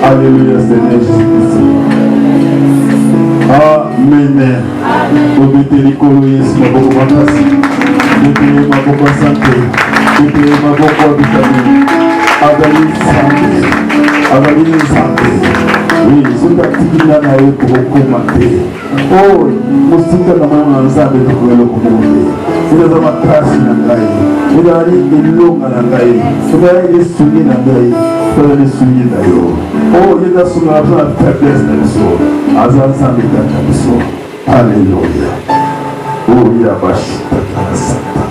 Alléluia, Seigneur Jésus-Christ. Amen. Obétez l'écologisme, ma beaucoup makasi. Obétez ma beaucoup santé. Obétez ma beaucoup habitation. Avalise santé. Avalise santé. Oui, c'est un petit peu là pour commenter. Oh, Moustika n'a pas ensemble de courir le commenter. Il a ma trace dans la vie. Il a des longs dans la vie. Il a des souliers dans la vie. Il a des souliers dans la vie. Oh, il a son argent à faiblesse dans le sol. Azan Sami dans le sol. Alléluia. Oh, il y a Bachita dans la Santa.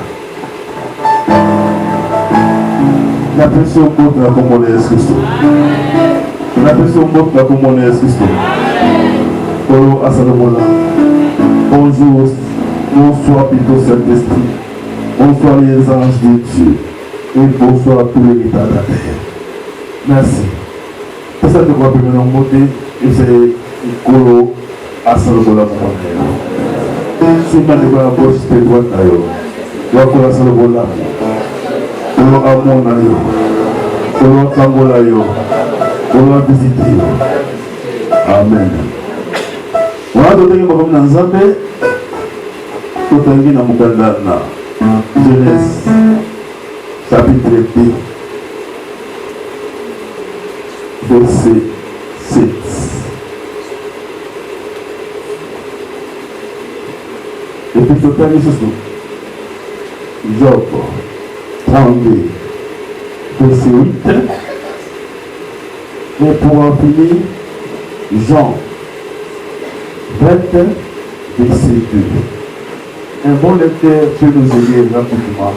La pression contre la commune de Christ. La pression contre la commune de Christ. Oh, Asalamola. Bonjour. Bonsoir plutôt Saint-Esprit, bonsoir les anges de Dieu et bonsoir tous les états de la terre. Merci. C'est ça que je vais vous montrer et c'est Kolo Asalobola Montréal. C'est pas de la poche de droite d'ailleurs. Kolo Asalobola, Kolo Amon d'ailleurs, Kolo Kangola d'ailleurs, Kolo visiter. Amen. Voilà, donc nous sommes dans Zambé. Totangi na mukanda na Genèse chapitre 2 verset 7. Et puis totangi sous Job 32 verset 8. Et pour en finir, Jean 20 verset 2. Un bon lecteur peut nous aider rapidement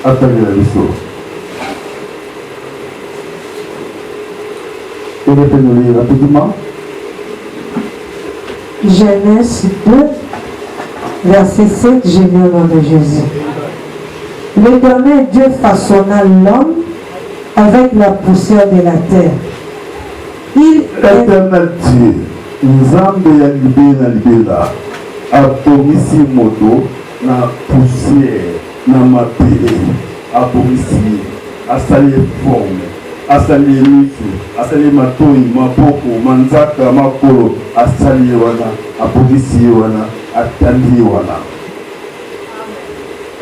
à terminer la leçon. Il peut nous lire rapidement. Genèse 2, verset 7, je lis au nom de Jésus. L'Éternel Dieu façonna l'homme avec la poussière de la terre. L'Éternel Dieu, Nzambe ya libela libela. Abomisi moto na poussière na mapele abomisi asali forme asali misu asali matoi maboko manzaka makolo asali wana abomisi wana atandi wana.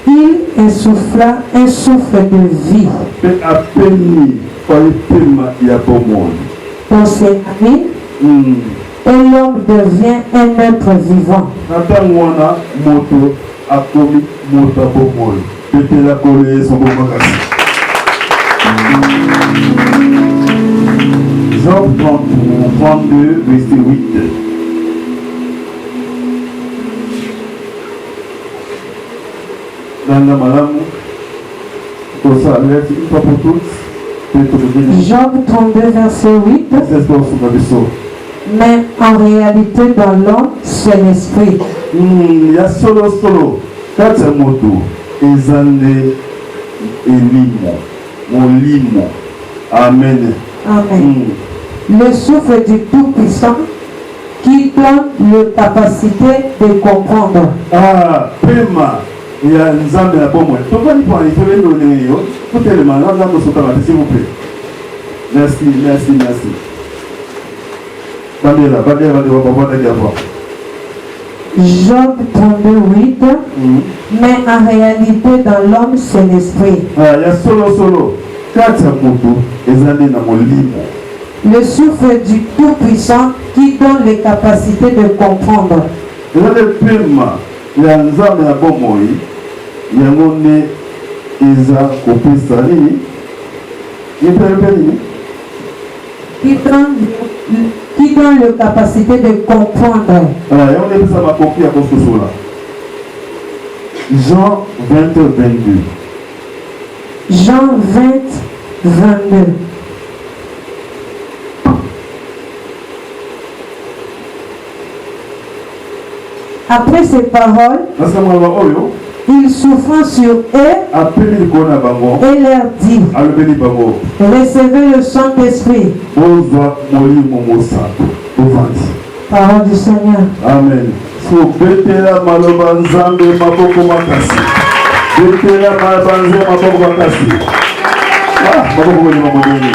Il insuffla un souffle de vie apeni palipema ya bomoni pour ses amis. Et l'homme devient un être vivant. Job 32, verset 8. Dans la malam, pour ça, une fois pour toutes. Job 32, verset 8. Mais en réalité, dans l'homme, c'est l'esprit. Il y a solo. Quand c'est moto, ezande elimo, molimo. Amen. Amen. Le souffle du Tout-Puissant qui donne la capacité de comprendre. Ah, Pema, il y a un zambé à bon moment. Pourquoi il faut aller sur les données? Pour tellement, là, s'il vous plaît. Merci. Job 32, 8. Mais en réalité, dans l'homme, c'est l'esprit. Il y a solo. Le souffle du Tout-Puissant qui donne les capacités de comprendre. Qui donne la capacité de comprendre. Jean 20, 22. Jean 20, 22. Après ces paroles, il souffla sur eux et leur dit: recevez le Saint-Esprit. Parole du Seigneur. Amen. So betela maloba nzambe maboko makasi. Déclare ma banze ma bonne bakasi. Ah, ma bonne ni ma bonne.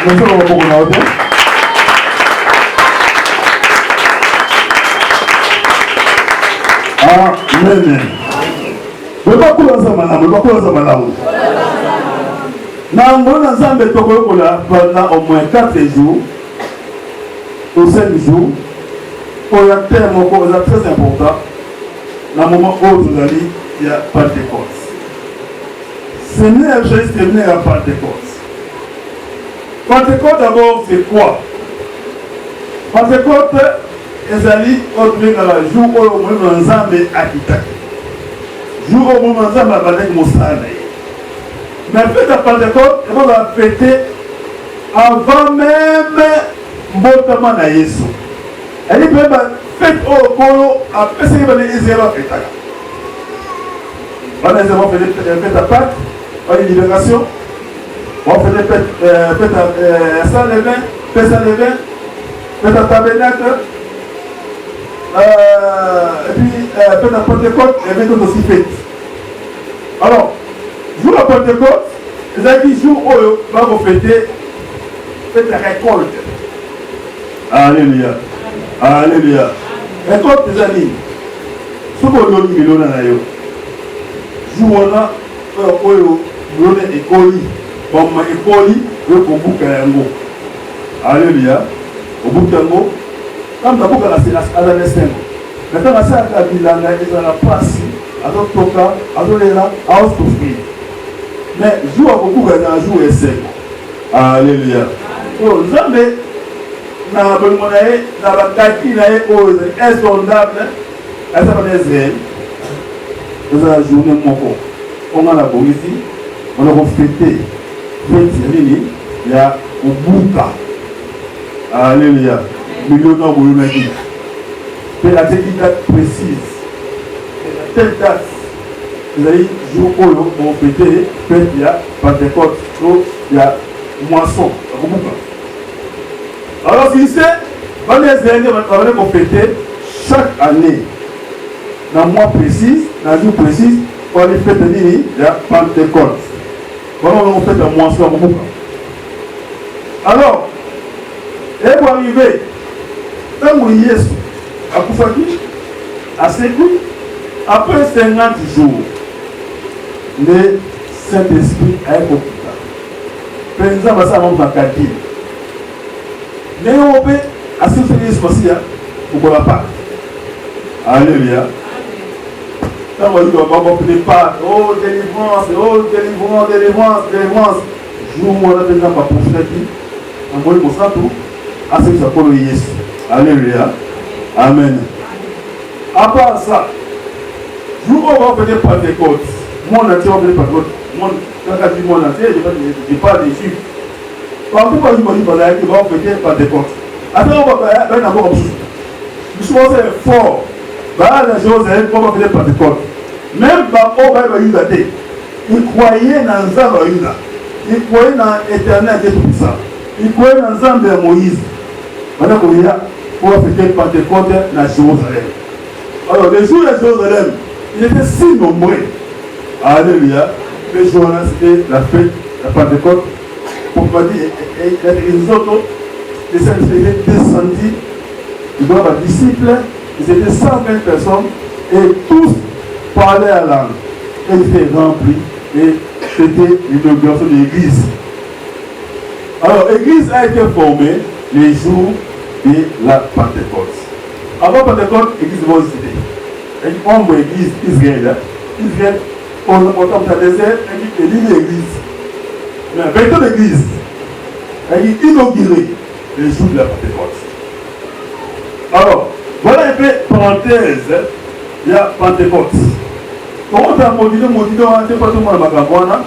Mais ça va beaucoup na hôtel. Amen. Ne pas couler ça malamu, ne pas couler ça malamu. Na ngona nzambe tokoyokola pendant au moins 4 jours ou 5 jours. Pour un thème très important, dans le moment où vous allez, il y a Pentecôte. Ce n'est juste venir à Pentecôte. Pentecôte d'abord, c'est quoi? Pentecôte, ils allaient obtenir dans le jour où nous sommes à Kitaki. Jour où nous sommes à Moussane. Mais fête à Pentecôte, on va fêter avant même Mbotamana na Yesu. Elle dit faites au Polo à Pesséry les Israéliens fait ça. On a fait à Pâques, on a une libération, on fait fête à Saint-Lévin, fête à Lévin, fête à Tabernacle, et puis fête à Pentecôte, et puis d'autres aussi fêtes. Alors, jour à Pentecôte, les amis jour où on va fêter, fête à récolte. Alléluia. Alléluia. Et toi, tes amis, ce qu'on donne, il y a un jour-là, on a écoli, comme écoli, le Boukango. Alléluia. Au Boukango, comme la Bouka, c'est à la naissance. Maintenant, c'est à la ville, il y a la place, à notre toka, à notre là, à notre souffrir. Mais jour à beaucoup, il y a un jour et sec. Alléluia. Oh, jamais. Na bonmonae na bakaki na eko insondable asa ba Israël eza journée moko on a la bonisi on a fêté fête nini ya ubuka alléluia million na boyuna ki pe la date précise telle date vous allez jour oyo on fêter fête ya Pentecôte so ya moisson ubuka. Alors, si c'est, on va fêter chaque année, dans un mois précis, dans un jour précis, on va fêter la Pentecôte. Voilà, on fait un mois sur le. Alors, et pour arriver, quand vous y êtes, à Koufaki, à Sékou, après 50 jours, le Saint-Esprit a été occupé. Par exemple, ça va faire mais on peut assister à ce aussi, pour la part. Alléluia. Quand on dit qu'on ne pas, oh délivrance, délivrance, délivrance, délivrance. Je vous montre maintenant ma prophétie. On va vous montrer tout. À ce que ça peut Jésus. Alléluia. Amen. À part ça, je vous vais faire Pentecôte. Mon entier va faire Pentecôte. Quand je dis mon entier, je parle des chiffres. Pourquoi je me dis qu'il va fêter Pentecôte? Après, on va faire un encore comme ça. Je suis fort. Bah, la Jérusalem, on va fêter Pentecôte. Même on va y aller. Il croyait dans Nzamba Yuda. Il croyait dans l'éternel Dieu Tout-Puissant. Il croyait dans Nzamba Moïse. Maintenant, on va fêter Pentecôte dans Jérusalem. Alors, les jours de Jérusalem, ils étaient si nombreux. Alléluia. Les jours-là, c'était la fête de Pentecôte. Pour pas dire, les autres, les Saint-Esprit étaient descendus, ils doivent être disciples, ils étaient 120 personnes, et tous parlaient à langue. Et ils étaient remplis, et c'était l'inauguration de l'église. Alors, l'église a été formée les jours de la Pentecôte. Avant Pentecôte, l'église va aussi. Et on voit l'église Israël. Israël, on entend dans le désert, et l'église. Mais avec l'église, elle est inaugurée les jours de la Pentecôte. Alors, voilà un peu parenthèse, il y a Pentecôte. Comment tu as modifié, c'est pas tout le monde à Macabouana.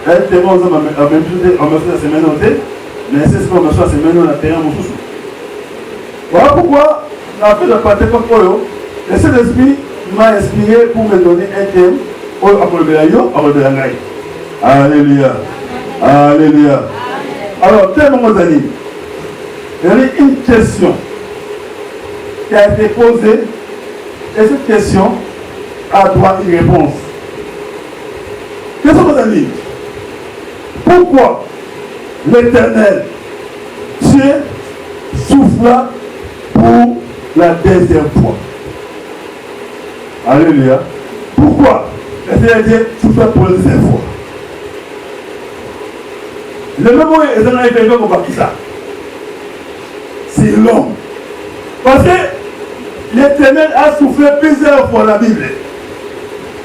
Elle te voit en même temps, la semaine notée, mais c'est ce qu'on a fait la semaine on a terrain mon sous. Voilà pourquoi, la fête de Pentecôte, le Saint-Esprit m'a inspiré pour me donner un thème, après le Ngai. Alléluia. Alléluia. Alors, thème mon ami, il y a une question qui a été posée, et cette question, a droit à une réponse. Quels sont vos amis? Pourquoi l'Éternel, Dieu, souffla pour la deuxième fois? Alléluia. Pourquoi l'Éternel Dieu souffla pour la deuxième fois? Le même mot est dans l'événement qu'on va ça. C'est l'homme. Parce que l'Éternel a soufflé plusieurs fois la Bible.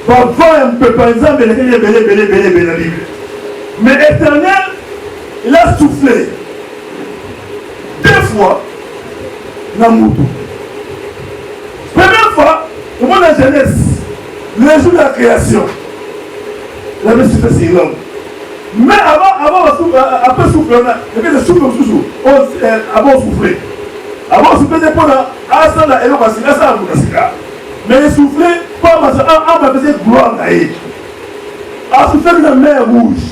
Parfois, un peu, par exemple, l'Éternel est belé la Bible. Mais l'Éternel, il a soufflé 2 fois dans le moutou. Première fois, au moment de la Genèse, le jour de la création, il avait soufflé sur l'homme. Mais après souffler, il y a des souffles toujours. Avant souffler. Avant souffler, c'est pour la Asana et l'Okasika. Mais il soufflait, pas parce qu'on faisait gloire à elle. A soufflé dans la mer rouge.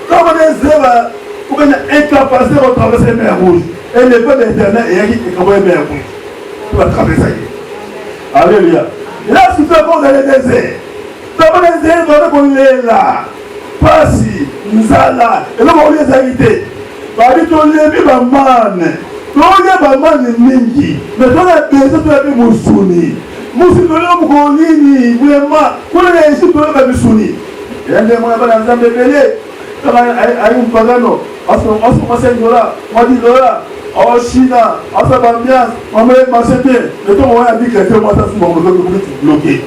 Quand on est incapacité de traverser la mer rouge, et le peuple éternel est comme la mer rouge. Tu vas traverser. Alléluia. Il a soufflé dans le désert. Dans le désert, on est là. Pasi, Nzala, et là on les a invités. Parce que on les a mis ma manne. On les a mis ma manne ningi. Mais on a besoin de la Moussouni. Moussouni, on a mis vraiment. On a ici pour la Moussouni. Et là, on a pas d'ensemble de belé. Comme à un pagano. On se $5, on dit $, en Chine, en Sabambias, on met ma chèque. Mais toi, on a dit que tu vas bloquer.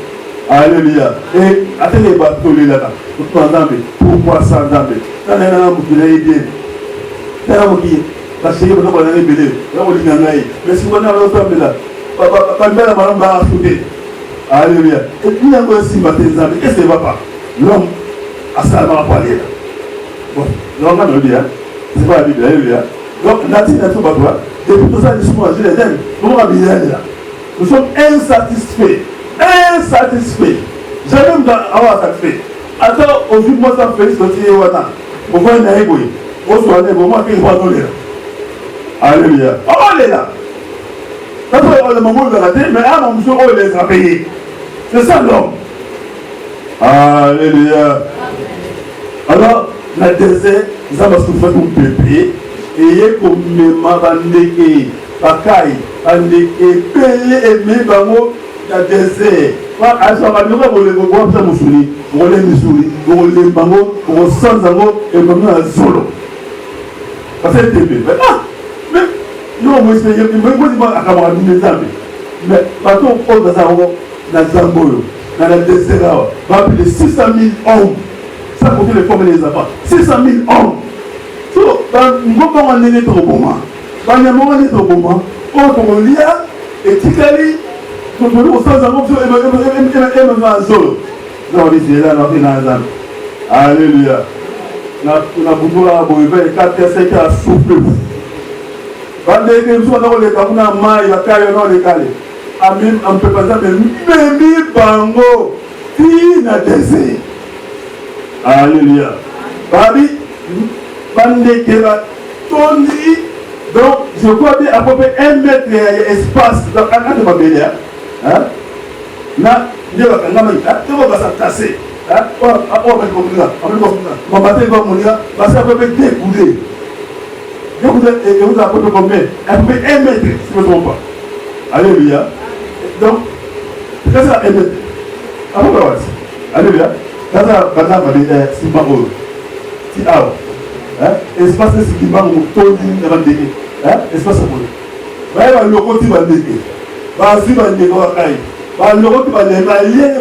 Alléluia. Et attendez les bateaux là-bas. Pourquoi ça d'Ambé? Quand on a un bouquin aidé, quand on a un bouquin, parce que on a un bébé, on a un bouquin. Mais si on a un autre là, pas de mal à m'en foutre. Alléluia. Et puis il y a aussi matin Zambé. Qu'est-ce que ça va pas? L'homme a ça à parler. Bon, l'homme a le bien. C'est pas la Bible. Alléluia. Donc Nathalie n'a pas toi. Depuis tout ça, nous sommes les aime. Nous sommes là. Nous sommes insatisfaits. Insatisfaits. Jamais avoir satisfait. Attends, aujourd'hui, moi, ça fait ce que tu es là. On voit un aïe, on soit là, on voit qu'il va nous là. Alléluia. On est là. Ça fait le moment de la tête, mais à mon jour, on les a payés. C'est ça l'homme. Alléluia. Alors, la désert, ça va souffrir comme pépé. Et comme mes mabandés, Pakai, Andeke, payé et mes bango, la désert. À ce moment-là, on les voit ça, Moussouli, on les Missouri, on les bango, on sent zango, et on a un solo. Parce que c'est bébé. Mais, non, moi, je ne sais pas à comment on dit mais, bateau, on a dans Zamboyo, dans le désert, on va appeler 600 000 hommes. Ça, pour que les femmes et les enfants. 600 000 hommes. So, on est trop bon. On est trop bon. On est là, et Tikali, on est au sens d'amour, et me va solo. Non, on est là, on est là. Alléluia. On a beaucoup là, on est 4 5 à souffler. On est là, on est là, on est là, on est là. Amen, on peut pas dire, mais même bango, qui n'a désir. Alléluia. Babi, bande keba, tondi. Donc, je crois bien à peu près 1 mètre d'espace dans un de ma belle. Là, il y a un gamin, il va s'entasser. On va comprendre. On va mater comme on y a, parce qu'à peu près 2 coudées. 2 coudées, et vous avez à peu près combien? À peu près 1 mètre, si je ne me trompe pas. Alléluia. Donc, c'est ça 1 mètre. À peu près, alléluia. Kaza bana bali sibango ti aw espace sibango tondi na bandeke espace ko ba loko ti bandeke ba si bandeke wa kai ba loko ti bandeke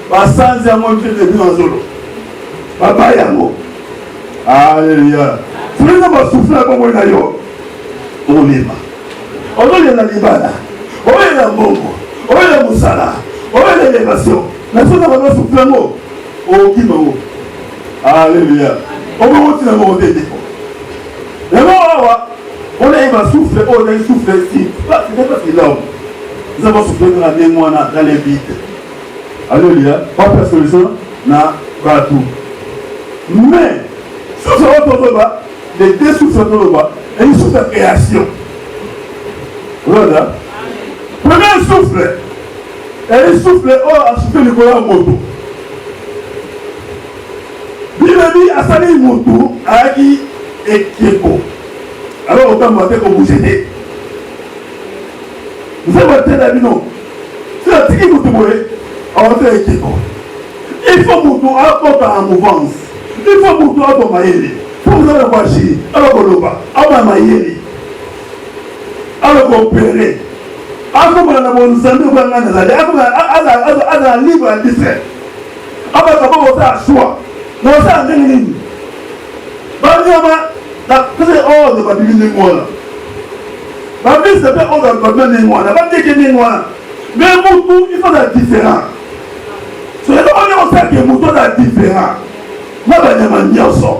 ba sanze ya mo mfete bi nzolo ba yango alléluia fuleza ba souffler ko mo na yo olima ololela libala olela mbongo olela musala olela élévation na sona ba souffler mo au Kimo. Alléluia. On va continuer à monter des fois. Mais on a soufflé, on a soufflé ici. C'est pas qu'il l'homme. Nous avons soufflé dans la mémoire, dans les vides. Alléluia. Pas de solution, n'a pas tout. Mais, sous ce retour, les 2 souffles de bas, et une souffle de création. Voilà. Premier souffle, Elle souffle, oh, a soufflé le collant moto. Bible dit, à salir moto, à qui est Kieko. Alors, autant mater que vous gênez. Vous avez voté la vie, non? C'est la tiki moto, à entrer Kieko. Il faut moto apporter en mouvance. Il faut moto apporter maïli. Il faut vous avez voir chez, alors qu'on le bat, alors maïli. Alors qu'on opérer. Alors qu'on a bon zambé, on a un livre à distrait. Alors qu'on a un choix. On a un ligne. C'est hors de ma Bible de moi. Ma Bible c'est pas hors de ma Bible de moi. La Bible de moi. Mais Moutou, il faut être différent. C'est là où on sait que Moutou est différent. Moi, je vais me dire ça.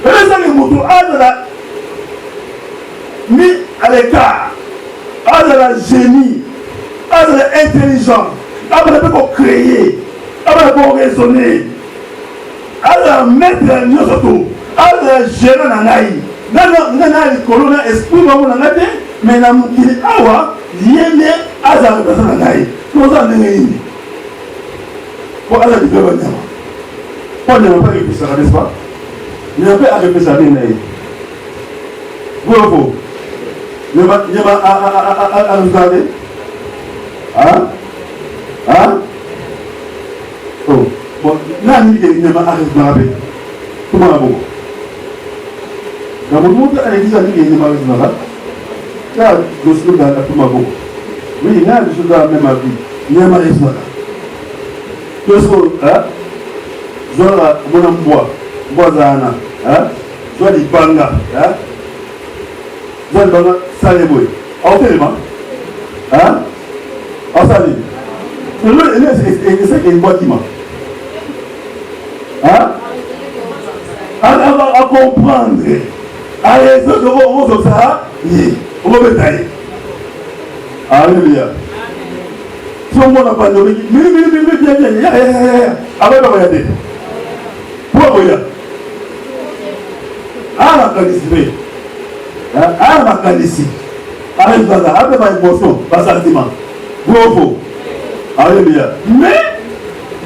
Et là, c'est que Moutou a de la mis à l'écart, a de la génie, a de l'intelligence, a de la créer, a de la raisonner, a de la mettre en surtout, a de la gérer dans la vie. Dans la colonne, esprit, mais dans mon kili awa, yéné, a de la personne dans la vie. Nous avons des pour aller du peuple. On n'a pas réfléchi, n'est-ce pas? Il n'y a pas à réfléchir à bien. Vous, il y a à nous garder. Hein? Hein? Oh, bon, là, il n'y a pas à réfléchir. Comment là-bas? Dans mon monde, il y a des gens qui n'ont pas réfléchi. Là, je suis dans la Tomago. Oui, là, je suis dans la même avis. Il n'y a pas réfléchi. Qu'est-ce que, hein? Zola, mon bois, boisana, hein? Zola di banga, hein? Zola di banga, saleboy. En tellement, hein? En salé. C'est qu'il y a une bâtiment. Hein? À comprendre. À les autres, on va ça, on va bétailler. Alléluia. Si on n'a pas de bien, avec la voyage. Pourquoi ah la qualité, ah la qualité, avec ma émotion, pas sentiment. Bravo. Alléluia. Mais,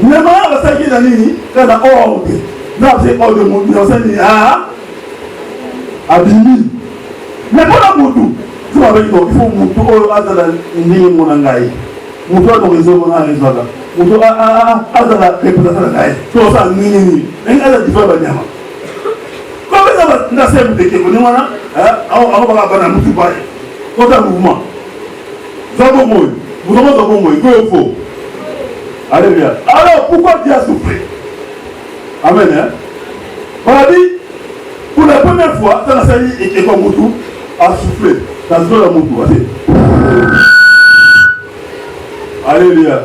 ne m'a pas saqué dans l'île, quand on a ordre, non, c'est ordre de mon enseigne, ah, abîme. Mais pour la moto, tu vas avec toi, il faut moto, à la ligne, mon engaï. Moto a ton réseau, mon réseau là. Moto a la réputation de la tout ça, ni. Elle a dit, comment ça va, la sève de Kéko, on va la moto pareil. Quand un mouvement, Zabomoy, vous avez Zabomoy, il faut. Alléluia. Alors, pourquoi Dieu a soufflé? Amen, hein? On a dit, pour la première fois, ça n'a pas dit, et Kéko Moto a soufflé. Ça se voit la moto, alléluia.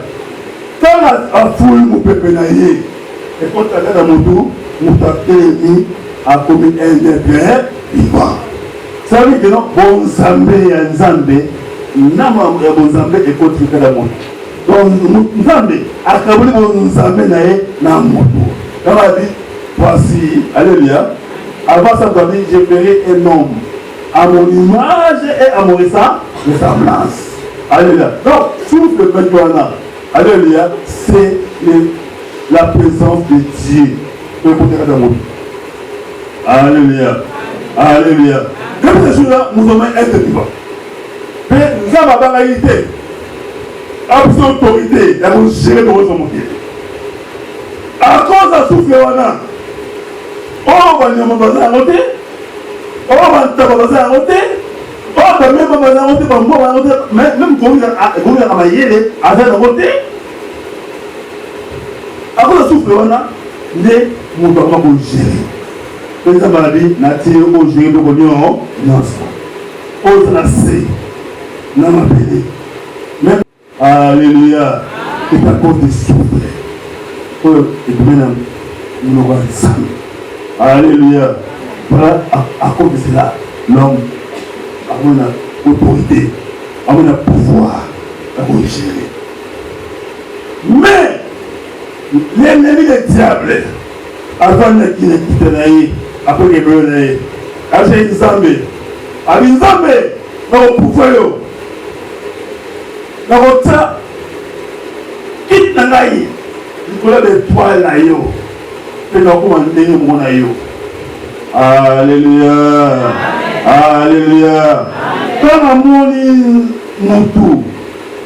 Quand la foule mon peuple naïe, et quand tu as dans mon tour, nous t'avons à commis un degré vivant. Ça veut dire que non, bon Zambé et Zambé, nama bon Zambé et quand tu fais la moto. Donc Zambé, à Kabouli bon Zambé naïe, na moto. Quand on a dit, voici, alléluia, avant ça, on a dit, j'ai ferai un homme à mon image et à mon ressemblance. Alléluia. Donc, souffle le maintenant. Alléluia. C'est la présence de Dieu. Alléluia. Alléluia. Comme ces jours-là, nous allons être vivants. Mais nous avons la réalité. Absolue autorité. Et vous gérez dans votre monde. À cause de souffle, on va nous baser à côté. On va nous baser à côté. Oh, même pas besoin de voter, même gouverner à mailler, à faire voter. Après le souffle, on a des moutons pour gérer. Les maladies, nature, au gérer de l'union, non, on se lasse, non, même. Alléluia. C'est à cause du souffle. Et maintenant, nous allons ensemble. Alléluia. À cause de cela, l'homme. À mon autorité, à mon pouvoir, à mon gérer. Mais, l'ennemi du diable, avant qu'il ne quitte l'aïe, après qu'il meure l'aïe, à une Zambé, dans le pouvoir, dans votre ngai likolo d'étoile na yo mpe nakoma ndenge moko na yo. Alléluia. Alléluia. Quand amoni mutu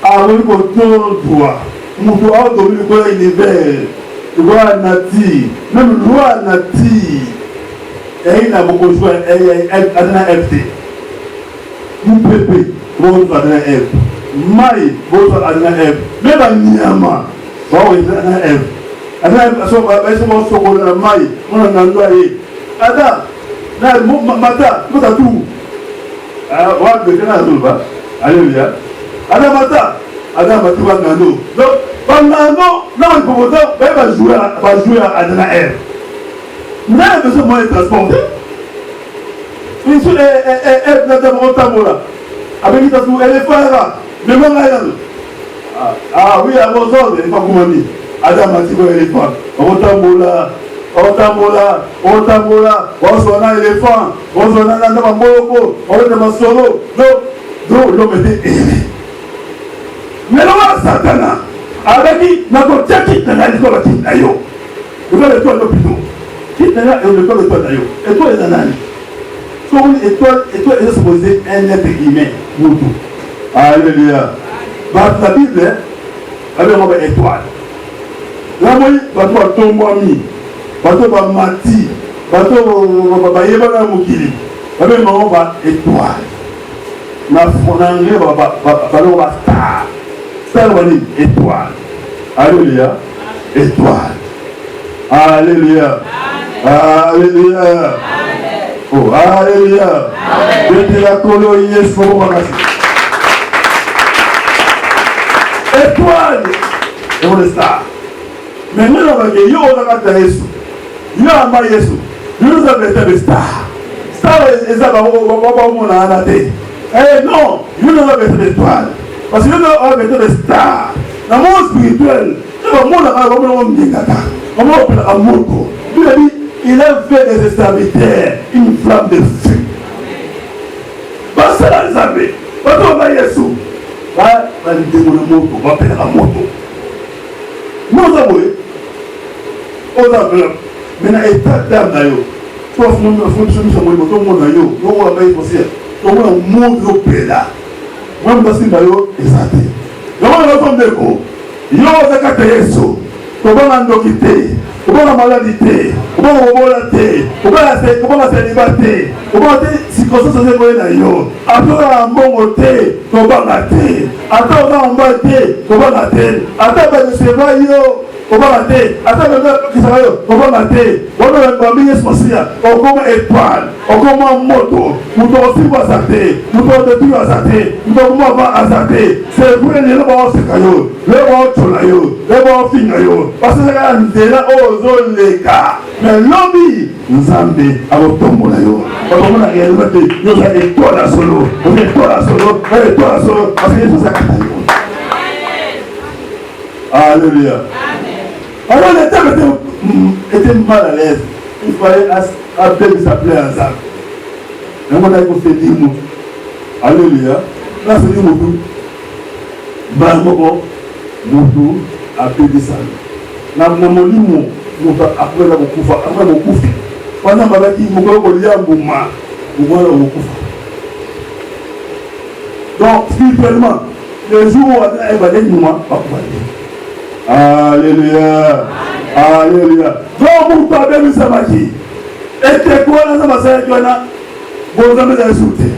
akoki kotondwa mutu aotomi likolo ya univers likolo ya nature même loi ya nature eyi na bokozwa adana ft mupepe bokozwa adana f mai bokozwa adana f me banyama baokozwa adana f adana basokola na mai mona nando ye ada na mata mota tu wabeke na zolba. Alléluia. Ada mata ada mati bangano donc bangano na bakokoza ba jouer adana f n'a besoin de moyen de transporter. Une seule est dans tambola. Avec une tasse, elle est pas mais mon gars, ah oui, à vos ordres, il n'est pas comme on dit. Adam a dit que l'éléphant. On tambola, on s'en a l'éléphant, on s'en a dans ma moloko, on est dans ma solo. Donc, l'homme était aimé. Mais là, Satana, avec qui, n'a pas de qui n'a l'école qui n'a yo. Vous avez l'étoile plutôt. Qui n'a l'école de toi n'a yo. Étoile est dans so une étoile est supposée un être humain. Alléluia. Dans la Bible, avec une étoile. Là, moi, bateau tombami, bateau mati, bateau bayeba mukili. Avec une étoile. Na fonange ballon star. Star wani étoile. Alléluia. Étoile. Alléluia. Alléluia. Oh, alléluia. Bete la colo yes for wakasi. Étoile. Et on est star. Mais nous avons dit yo on a gagné Yesu. Yo ama Yesu. Nous avons été des stars. Star est ça on a anaté. Eh non, nous avons été des étoiles. Parce que nous avons été des stars. Dans le monde spirituel, le monde a un monde. Il a fait des extrémités, une flamme de feu. Parce que là, les amis, quand on va Yesu, là, on va dire le moto, on va faire la moto. Nous avons, on a maintenant, état d'âme d'ailleurs. Toi, il faut que nous soyons tout le monde d'ailleurs. Nous avons fait aussi. Tout le monde est au pays là. Moi, je suis d'ailleurs exalté. Nous avons fait des mots. Nous avons fait Yesu. Nous avons fait la maladie, la célibaté, la circonstance de yo. Après un bon côté, on va rater. Après on va rater, on va rater. Après on va yo, on va rater. Après on va rater. On va bien se passer. On comme étoile, on comme moto. Nous devons aussi pas s'arrêter. Nous devons tout s'arrêter. Nous devons pas s'arrêter. C'est vrai les lois c'est caillou. Les lois cholayo, les lois finayo. Parce que c'est là les gars, mais l'homme, Nzambe, à votre tombeau là, parce qu'on a réalisé, nous avons étoile à solo, on est étoile à solo, parce que c'est ça qui Alléluia. Alors les termes étaient mal à l'aise. Il fallait appeler s'appeler Nzambe. Mais on a fait dire mot. Alléluia. Là c'est dit mot. Bamoko, mot, appeler ça. Na molimo moto après la bokufa après bokufi pendant babaki mokolo kolia mbuma mwana bokufa. Donc spirituellement les jours où on a évalué nous bakufa. Alléluia. Alléluia. Donc vous pas bien samaki et quoi là ça va faire jona bonzambe za souté.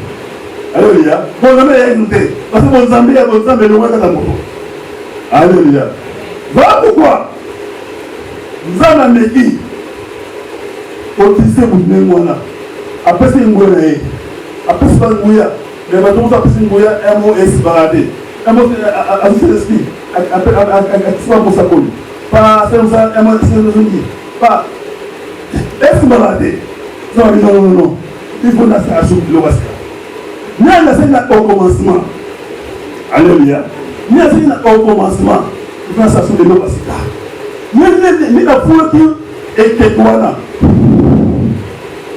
Alléluia. Bonzambe ya souté parce que bonzambe le waka na moto. Alléluia. Va pourquoi Zana meki otise mutne mwana apesi ngwena ye apesi banguya mais bato apesi nguya MOS barade MOS asisi apesi pour ça koli pas ça MOS pas est barade non il faut na ça assumer le wasika nana c'est na au commencement. Alléluia. Nana c'est na au commencement il faut ça assumer le wasika. Il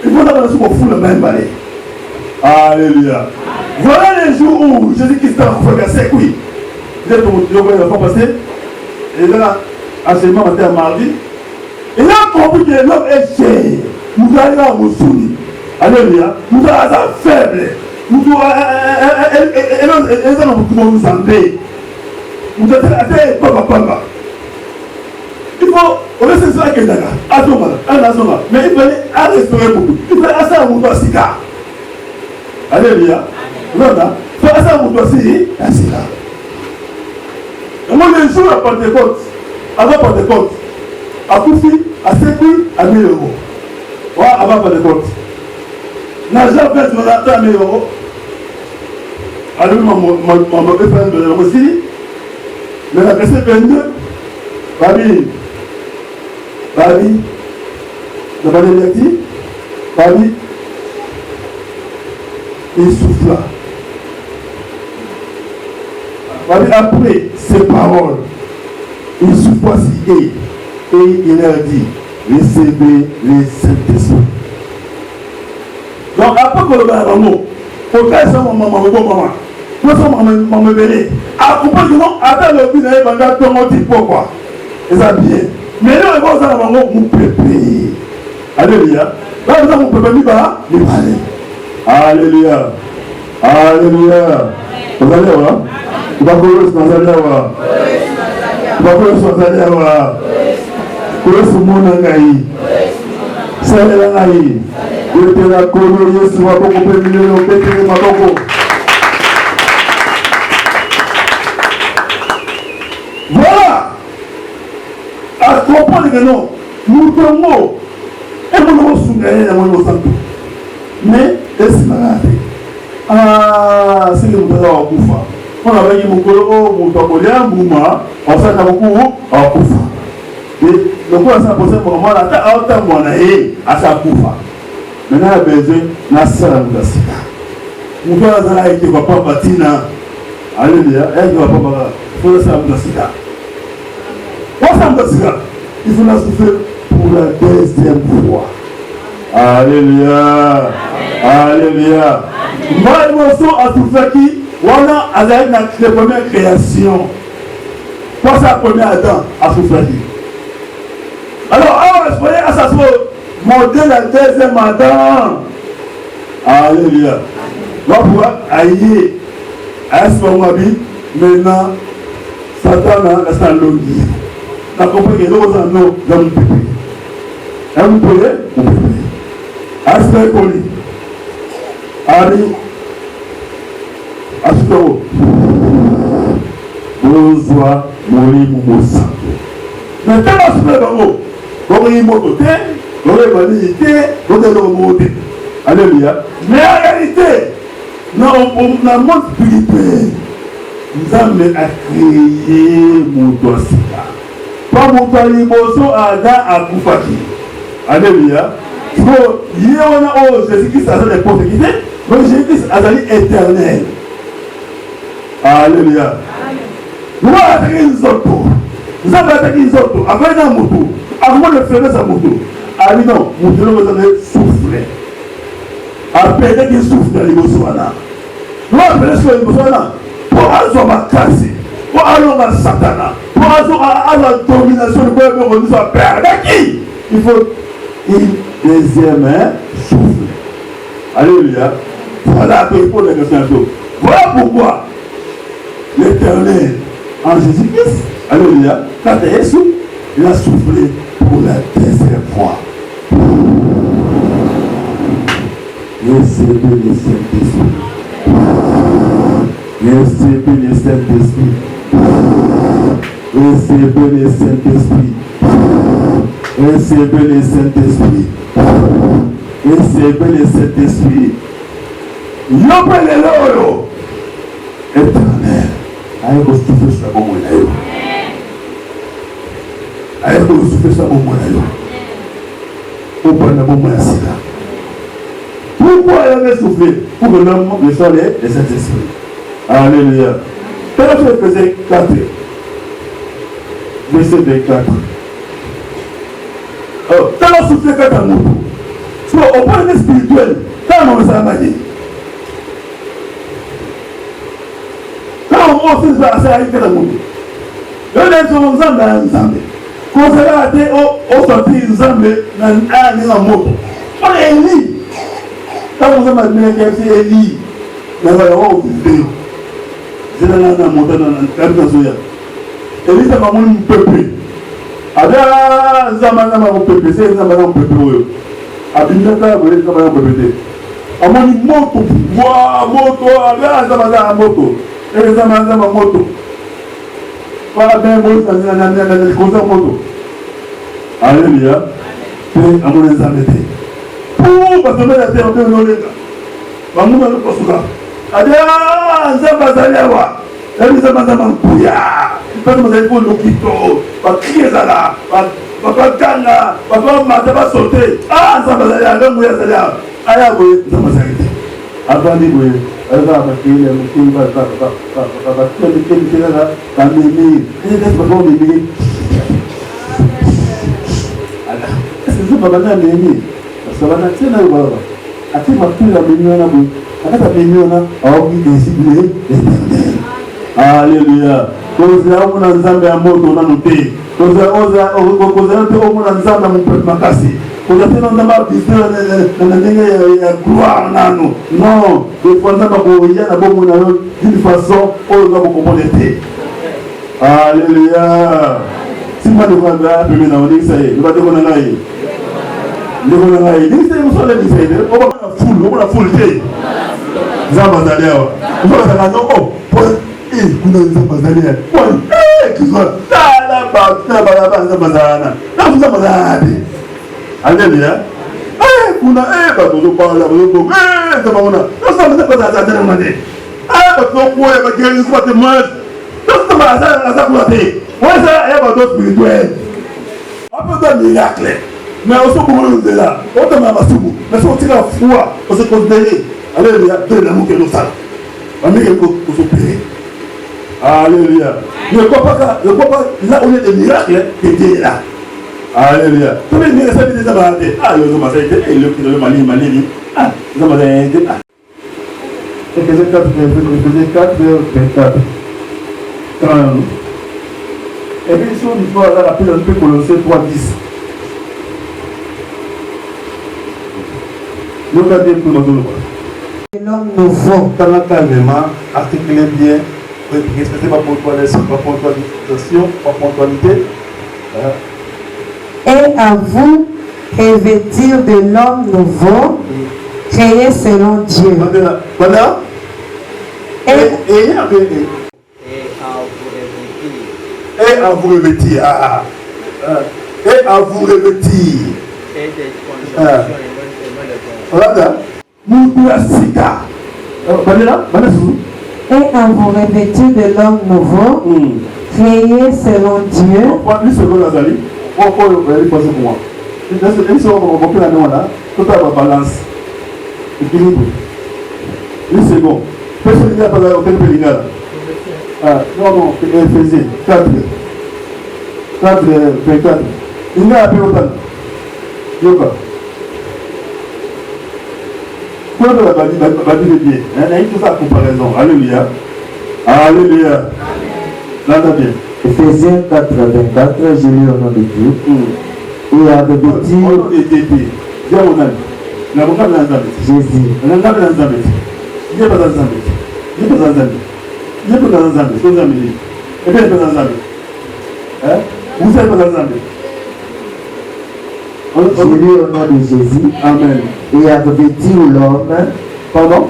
faut d'abord qu'on fout le même balai. Alléluia. Voilà les jours où Jésus-Christ a fait verset, oui. Vous êtes au milieu de la fois passée. Et là, enseignement matin à mardi, il a compris que l'homme est cher. Nous allons à Moussouli. Alléluia. Nous allons à faible. Nous allons nous enlever. Nous allons à papa. Il faut, on va se faire que d'ailleurs. Mais il fallait restaurer beaucoup. Il fallait asseoir mon doigt sika. Alléluia. Non, non. Il faut asseoir mon doigt sika. Et moi, les jours à Pentecôte, avant Pentecôte, à Koufi, à Sekui, à 1000 €. Ouais, avant Pentecôte. N'a jamais fait de la 1000 €. Alors, mon frère de la Moussi, mais la verset 22, Babi, la Babi, Babi, il souffla. Babi, après ces paroles, il souffla et il leur dit, recevez les Saint-Esprit. Donc, après que le gars a un mot, pour que ça, maman, pour ça, maman, bébé, accompagnement, attends le but d'aller pendant tout le monde, pourquoi? Et ça bien. Mais là, il va vous avoir mon pépé. Alléluia. Là, vous avez mon pépé, il va aller. Alléluia. Alléluia. Vous allez voir. Vous allez voir. Vous allez voir. Vous allez voir. Vous allez voir. C'est la vie. Vous êtes la colonie, vous avez beaucoup de millions de pétés. Voilà. À comprendre que non, nous sommes et nous sommes mais est-ce malade? Ah, c'est que nous avons Koufa. On a dit mon colo, mon papolia, Mouma, on s'est à beaucoup à Koufa. Et le coup, ça pose pour moi la tête à autant mon aïe à sa Koufa. Maintenant, il a besoin de la salle de la sika. Mon père a dit qu'il ne va pas bâtir. Alléluia, elle ne va pas bâtir. Il faut la salle de la sika. Il faut la souffrir pour la deuxième fois. Alléluia. Alléluia. Moi, je me sens à souffrir qui on a la première création. Quoi c'est la première Adam à souffrir qui? Alors, on va à s'asseoir, monter la deuxième Adam. Alléluia. On va pouvoir ailler à ce moment-là. Maintenant, Satan a sa logique. Vous comprenez que nous avons un pépé. Un pépé, un pépé. Aspect poli. Ari. Aspect. Bonsoir, Mori Moumosa. Mais quand on se fait dans l'eau, on est mototé, on est validité, on est remonté. Alléluia. Mais en réalité, dans le monde spirituel, nous avons créé mon dossier. Pas mon taliboso Adam à Koufaki. Alléluia. Il y a Jésus-Christ a des possibilités, mais Jésus-Christ a été éternel. Alléluia. Nous avons attaqué les autres. Nous avons attaqué les autres. Après un moto. Avant de faire sa moto. Ah non, nous devons souffler. Après qu'il souffle dans les Botswana. Nous avons fait sur les Botswana. Pour avoir ma casse. Pour avoir ma satana. Pour avoir la domination du peuple, on nous a perdu. Qui? Il faut une deuxième souffle. Alléluia. Voilà pour répondre à la question. Voilà pourquoi l'Éternel en Jésus-Christ, alléluia, quand il a soufflé pour la deuxième fois. Recevez le Saint-Esprit. Recevez le Saint-Esprit. Recevez le Saint-Esprit. Recevez le Saint-Esprit. Recevez le Saint-Esprit. Yopé le loro. Éternel. Aïe, vous souffrez sur la bombe. Aïe, vous souffrez sur la bombe. Pourquoi la bombe est là? Pourquoi elle a soufflé? Pour que l'homme ne soit les Saint-Esprit. Alléluia. Quand je faisais 4, verset 24. Quand on souffle 4 à nous, au point de vue spirituel, quand on s'en va dire, quand on se fait assez à 4 à nous, Yo les nzambe ya nzambe. Kozala te o sorti nzambe na ani na moto. On Eli. Quand vous avez amené quelqu'un Eli, na va yawa ouvrir. C'est là na moto na Zoya. Eli ça m'a mon peuple. Ada nzambe na ma peuple, c'est nzambe na peuple oyo. Abindaka bo nzambe na peuple. Amoni moto, wa moto, ala nzambe na moto. Nzambe na moto. Pas bien bon na koza moto. Alléluia. Puis amoni nzambe te. Pour parce que la terre on peut nous les bamuna le kosuka. Ada nzambe zaliwa. Nzambe kuya. Pas de mazel pour l'okito. Pas crier ça là. Pas ganga, pas mata pas sauter. Ah nzambe zaliwa, ngambo ya zaliwa. Aya boye nzambe zaliwa. Avandi boye. Ava bakile mukimba ba kile là kamimi. Est-ce pas bon mimi? Ala. Est-ce que ça va bien mimi? Sabana tena baba ati makila miliona bu akata miliona au discipline éternel. Alléluia. Koza muna nzambe ya moto na note. Koza te muna nzambe mu makasi. Koza tena nzambe bisera na ndenge ya gloire nano. Non, de fois nzambe ko ya na bomo na yo d'une façon o za ko comprendre. Alléluia. Si moi de voir là, peut na on ça y, va te connaître là. Le gouvernement est dit, c'est une seule émission. On va la foule. Zambazalea. On va la non. Oh, eh, kuna Zambazalea. Eh, tu vois. Zambazalana. Là, vous Zambazalana. Alléluia. Eh, kuna ba dozo parla, dozo. Eh, ça va on a. Non, ça me pas ça dans le ah, ba to ko ba geri so te mas. Non, ça va ça pour te. Ouais ça, ba do spirituel. Après de miracle. Mais on se comprend de là. On te met à Masubu. Mais si on tire la foi, on se considère. Alléluia. De l'amour que nous savons. On est pour s'opérer. Alléluia. Ne crois pas là où il y a des miracles, que Dieu est là. Alléluia. Tous les miracles, ça veut dire ah, il y a des miracles. Et le Mali. Ah, ils ont été. Ah. Éphésiens 4, 24. Et puis, si on doit rappeler un peu Colossiens 3, 10. L'homme nouveau. Calmement, articulez bien, respectez ma ponctualisation, ma ponctualité. Et à vous revêtir de l'homme nouveau, créé selon Dieu. Voilà. Et à vous revêtir. Et à vous revêtir. Voilà. Et à vous revêtir de l'homme nouveau, créé selon Dieu. Une seconde, Azali. Pourquoi vous allez passer pour moi? Une seconde, on va couper la main là. Tout à la balance. Équilibre. Une seconde. Personne n'a pas la peine de ah, non, Éphésiens 4. 4, 24. Il n'y a pas autant. Yoka. Quoi de la Bible de Dieu? Il y a tout ça comparaison. Alléluia. Alléluia. Là, bien. Éphésiens 4, 24, je lis au nom de Dieu. Et à revêtir Jésus. Amen. Et à revêtir l'homme. Pardon?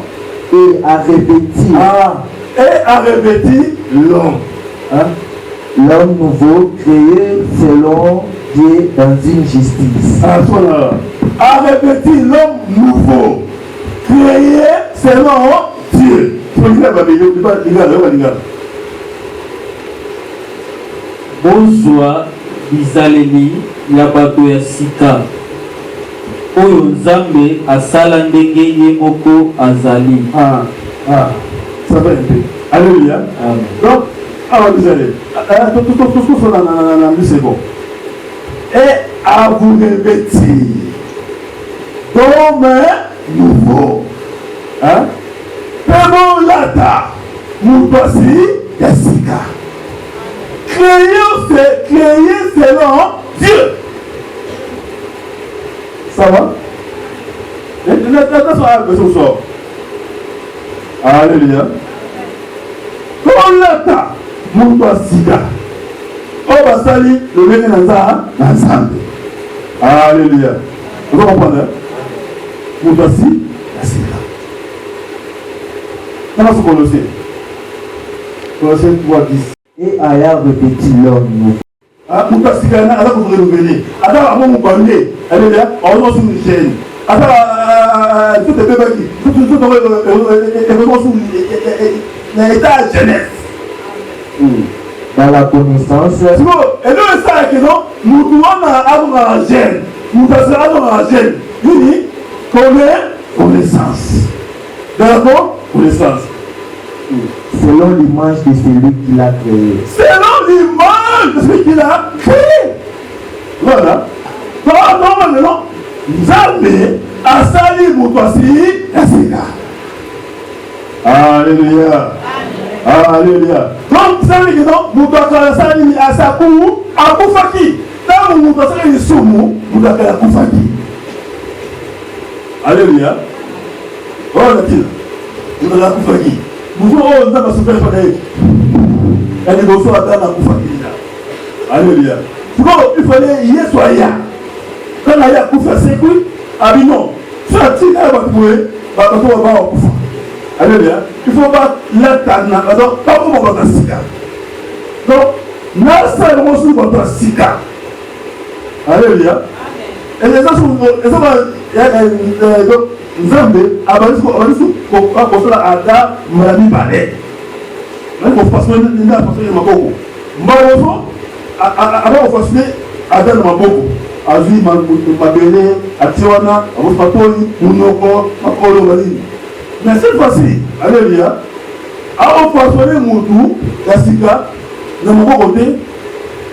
Et à revêtir. Ah, et à revêtir l'homme. Hein? L'homme nouveau créé selon Dieu dans une justice. Ah, voilà. À revêtir l'homme nouveau créé selon Dieu. Bonsoir, bizaleli ya bato ya sika. Oyo Nzambe asala ndenge ye moko azali. Ça va un peu. Alléluia. Amen. Donc, alors vous allez. Tout ça dans le second. Et à vous revêtir d'homme nouveau. Hein? Pemo lata. Mutasi yasika. créé selon Dieu. Ça va? Alléluia. Kolata mutu asika. Oh basali le bene na nzambe. Alléluia. Vous comprenez? Mutu asika. Comment se Colossiens? Colossiens 3:10. Et aya revêtit l'homme. Ah, mutu asika na ala ko renouveler. Ada amo mubande. Alléluia. On a une chaîne. Ada tout est bébé qui tout l'état de jeunesse. Dans la connaissance. Et nous, ça que non, nous devons avoir un gène. Nous devons avoir un gène. Nous connaissance. D'accord? Connaissance. Selon l'image de celui qui l'a créé. Selon l'image de celui qui l'a créé. Voilà. Non. Jamais à sali moutouassi asika. Alléluia. Alléluia. Donc ça veut dire non, moutouassi sali asaku akufaki. Tant moutouassi sumu moutouassi akufaki. Alléluia. Oh la tille. Moutouassi akufaki. Moutouassi on a pas souffert par elle. Elle est bossée à dans akufaki. Alléluia. Donc il fallait y soyer. Quand il y a koufa sekui, non. Soit il y a bakoué, bakoué va koufa. Alléluia. Il faut pas l'atteindre, alors pas comme on va sika. Donc, n'a seulement sur votre sika. Alléluia. Et les gens sont, Nzambe, abalisu, pour cela ada malami balé. Il faut passer une passer de maboko. Mbarozo, avant on fasse ada maboko. Azui mabele, atiwana, abofakoli, munoko, makolo balini. Mais cette fois-ci, alléluia, avant de passer moutou, yasika, de mon côté,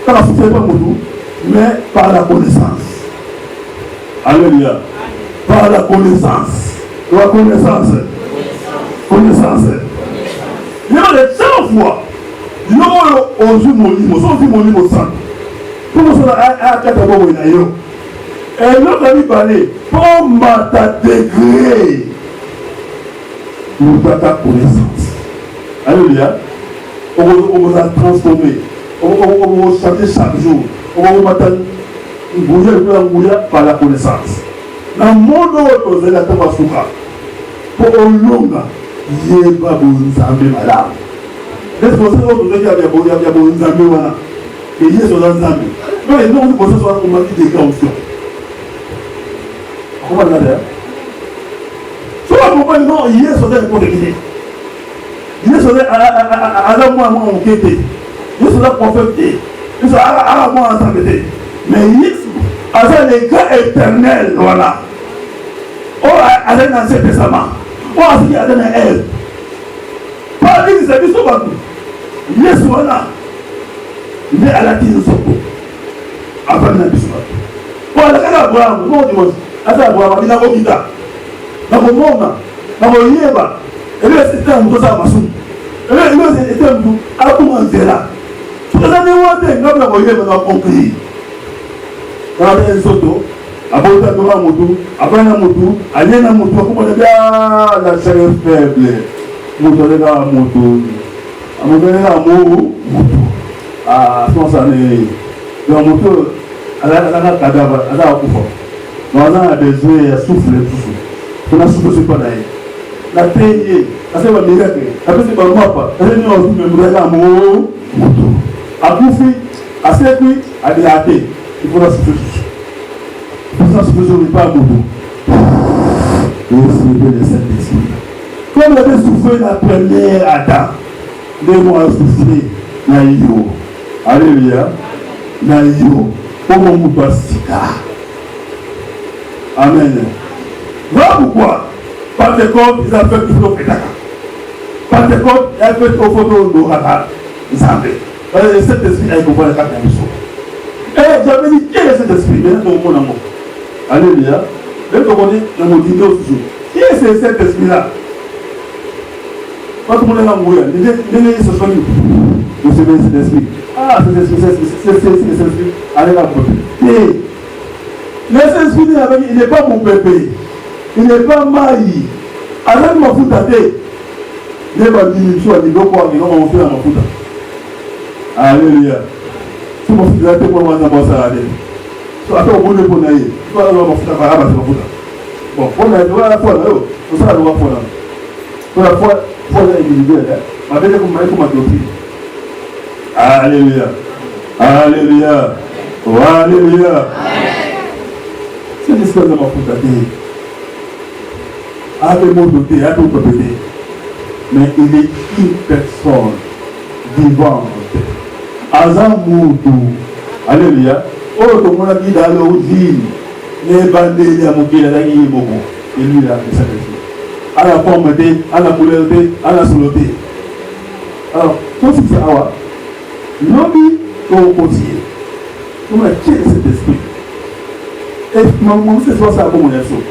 ça ne souffre pas moutou, mais par la connaissance. Alléluia. Par la connaissance. La connaissance. Connaissance. Il y a des 100 fois. Il y a des gens qui comment ça a été et l'autre a dit parler pour ma degré nous ta connaissance. Alléluia. On va transformer. On va changer chaque jour. On va bouger par la connaissance. Dans le monde où vous allez attendre à souka pour un long, il n'y a pas de zambé madame. Est-ce que vous savez qu'il y a des zambé voilà? Et il y a des zambé. Non, et nous, on peut se faire des cautions. Comment on a dit? Soit on peut non, il y a des choses pour l'équité. Il y a des choses à la moi en quête. Il y a des choses à prophète. Il y a des choses à moi en santé. Mais il y a des cas éternels, voilà. Oh, à l'Ancien Testament. Oh, à ce qu'il y a dans elle. Pas dit que c'est du souvent. Il est souvent là. Il est à la tine soko. Avant de bisou. Bon, la cara Abraham, non dimanche. Asa Abraham, il a obita. Dans mon monde, dans mon yéba. Et là, c'était un peu ça, Massou. Et là, c'était un peu à comment c'est là. Tout ça, n'est pas un peu à yéba dans mon pays. Dans les soto, à Bota de la moto, à Bana moto, à Yena moto, comment on est bien la chair faible. Moto de la moto. À mon donné la moto. Ah, je pense à la moto, à la cadavre, à la coupe. On a besoin de souffler tout. On a soufflé sur quoi d'ailleurs. La télé, ça c'est un miracle. Après c'est pas moi pas. Ça c'est nous on me brûle la moto. À bouffer, à sécouer, à dilater. Il faut la souffler tout. Pour ça souffler sur le pas moto. Et souffler les Saint-Esprit. Comme on avait soufflé la première Adam, les mois soufflé na yo. Alléluia. Na yo. Comment on doit sika. Amen. Voilà pourquoi Pentecôte, ils ont fait du flot pétaka. Pentecôte, ils ont fait au photo de Rata Zambé. Cet esprit a compris la carte de et j'avais dit, quel est cet esprit? Maintenant, on mon amour. Alléluia. Même quand on dit, on dit toujours. Qui est cet esprit-là? Quand on est là, on dit, ce soit nous. Vous savez cet esprit. Ah, c'est Saint-Esprit. Allez là, bébé. Le Saint-Esprit, il n'est pas mon bébé. Il n'est pas maï. Allez, ma fouta. Il n'est pas diminution, il n'est pas mon ma fouta. Alléluia. Si mon fils est pour moi, ça va aller. Après, on peut le naïf. Tu vas avoir mon fouta, ça va aller. Bon, on a la foi là. On s'en a la foi là. Pour la foi individuelle, ma belle comme ma doctrine. Alléluia. Alléluia. Alléluia. C'est l'histoire de ma fouta. Avec mon doté, avec mon pété. Mais il est une personne vivante. Azamutu. Alléluia. Oh, tout le monde a dit dans l'origine. Les bandits, les moqués, les amis, les bobos. Et lui, là, il s'appelle. À la forme, à la couleur, à la soloté. Alors, tout ce qui est à l'homme, on continue. On a tiré cet esprit. Et mon c'est soit ça comme on a fait.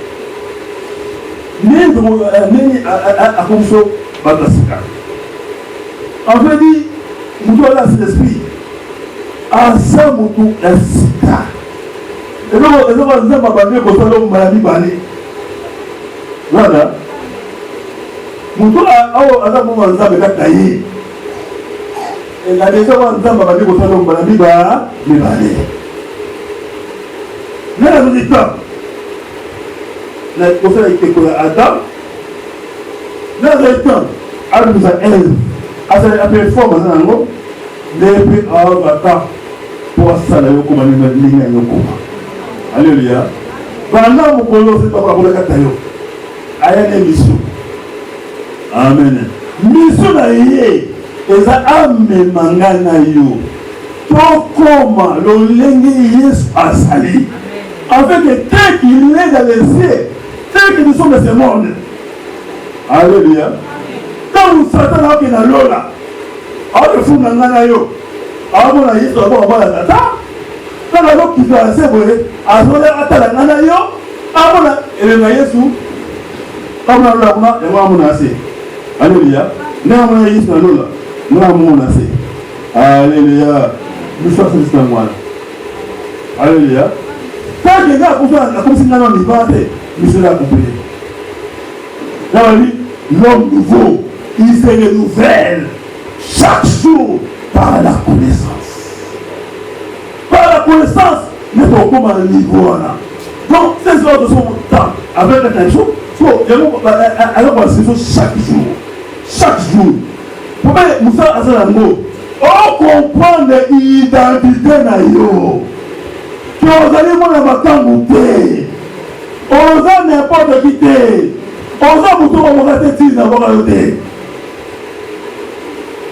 Mais à comme ça, Batasika. En fait, nous doit là cet esprit. À ça, nous doit la sika. Et donc, on va dire que nous avons maladie balée. Voilà. Nous doit avoir un moment de tailler. Et la deuxième fois, nous avons maladie balée. Mais la vérité, la conseil a été collé à Adam. La vérité, Adam nous a aidé. Après, forme, depuis Adam, pour ça, la yoko, alléluia. Pendant mon colo, c'est pas pour le catayo. Aïe, mission. Amen. Mission d'ailleurs, et ça a même mangana yo. Pour comment le lengue Yesu a sali. Avec tel qu'il est dans les cieux, tel que nous sommes de ce monde. Alléluia. Quand vous sentez là qu'il y a l'ola, alors que vous n'avez pas alors qu'on a dit que vous avez la tata, quand vous avez dit que vous avez la alors qu'on a la nana yo, alors qu'on a Yesu, alors qu'on a la nana yo, alléluia. Nous avons Yesu dans l'ola, nous avons la alléluia. Nous sommes sur ce moment. Alléluia. Quand les gars comme si nous avons liberté, nous sommes accomplis. L'homme nouveau, il se renouvelle chaque jour par la connaissance. Par la connaissance, nous sommes comme un niveau. Donc, c'est ce de son temps. Avec la chose, alors qu'on se fait chaque jour. Chaque jour. Pourquoi Moussa a ça dans on comprend l'identité na yo. Que vous allez voir la matango té. On a n'importe qui té. On a beaucoup de monde à tétine dans votre côté.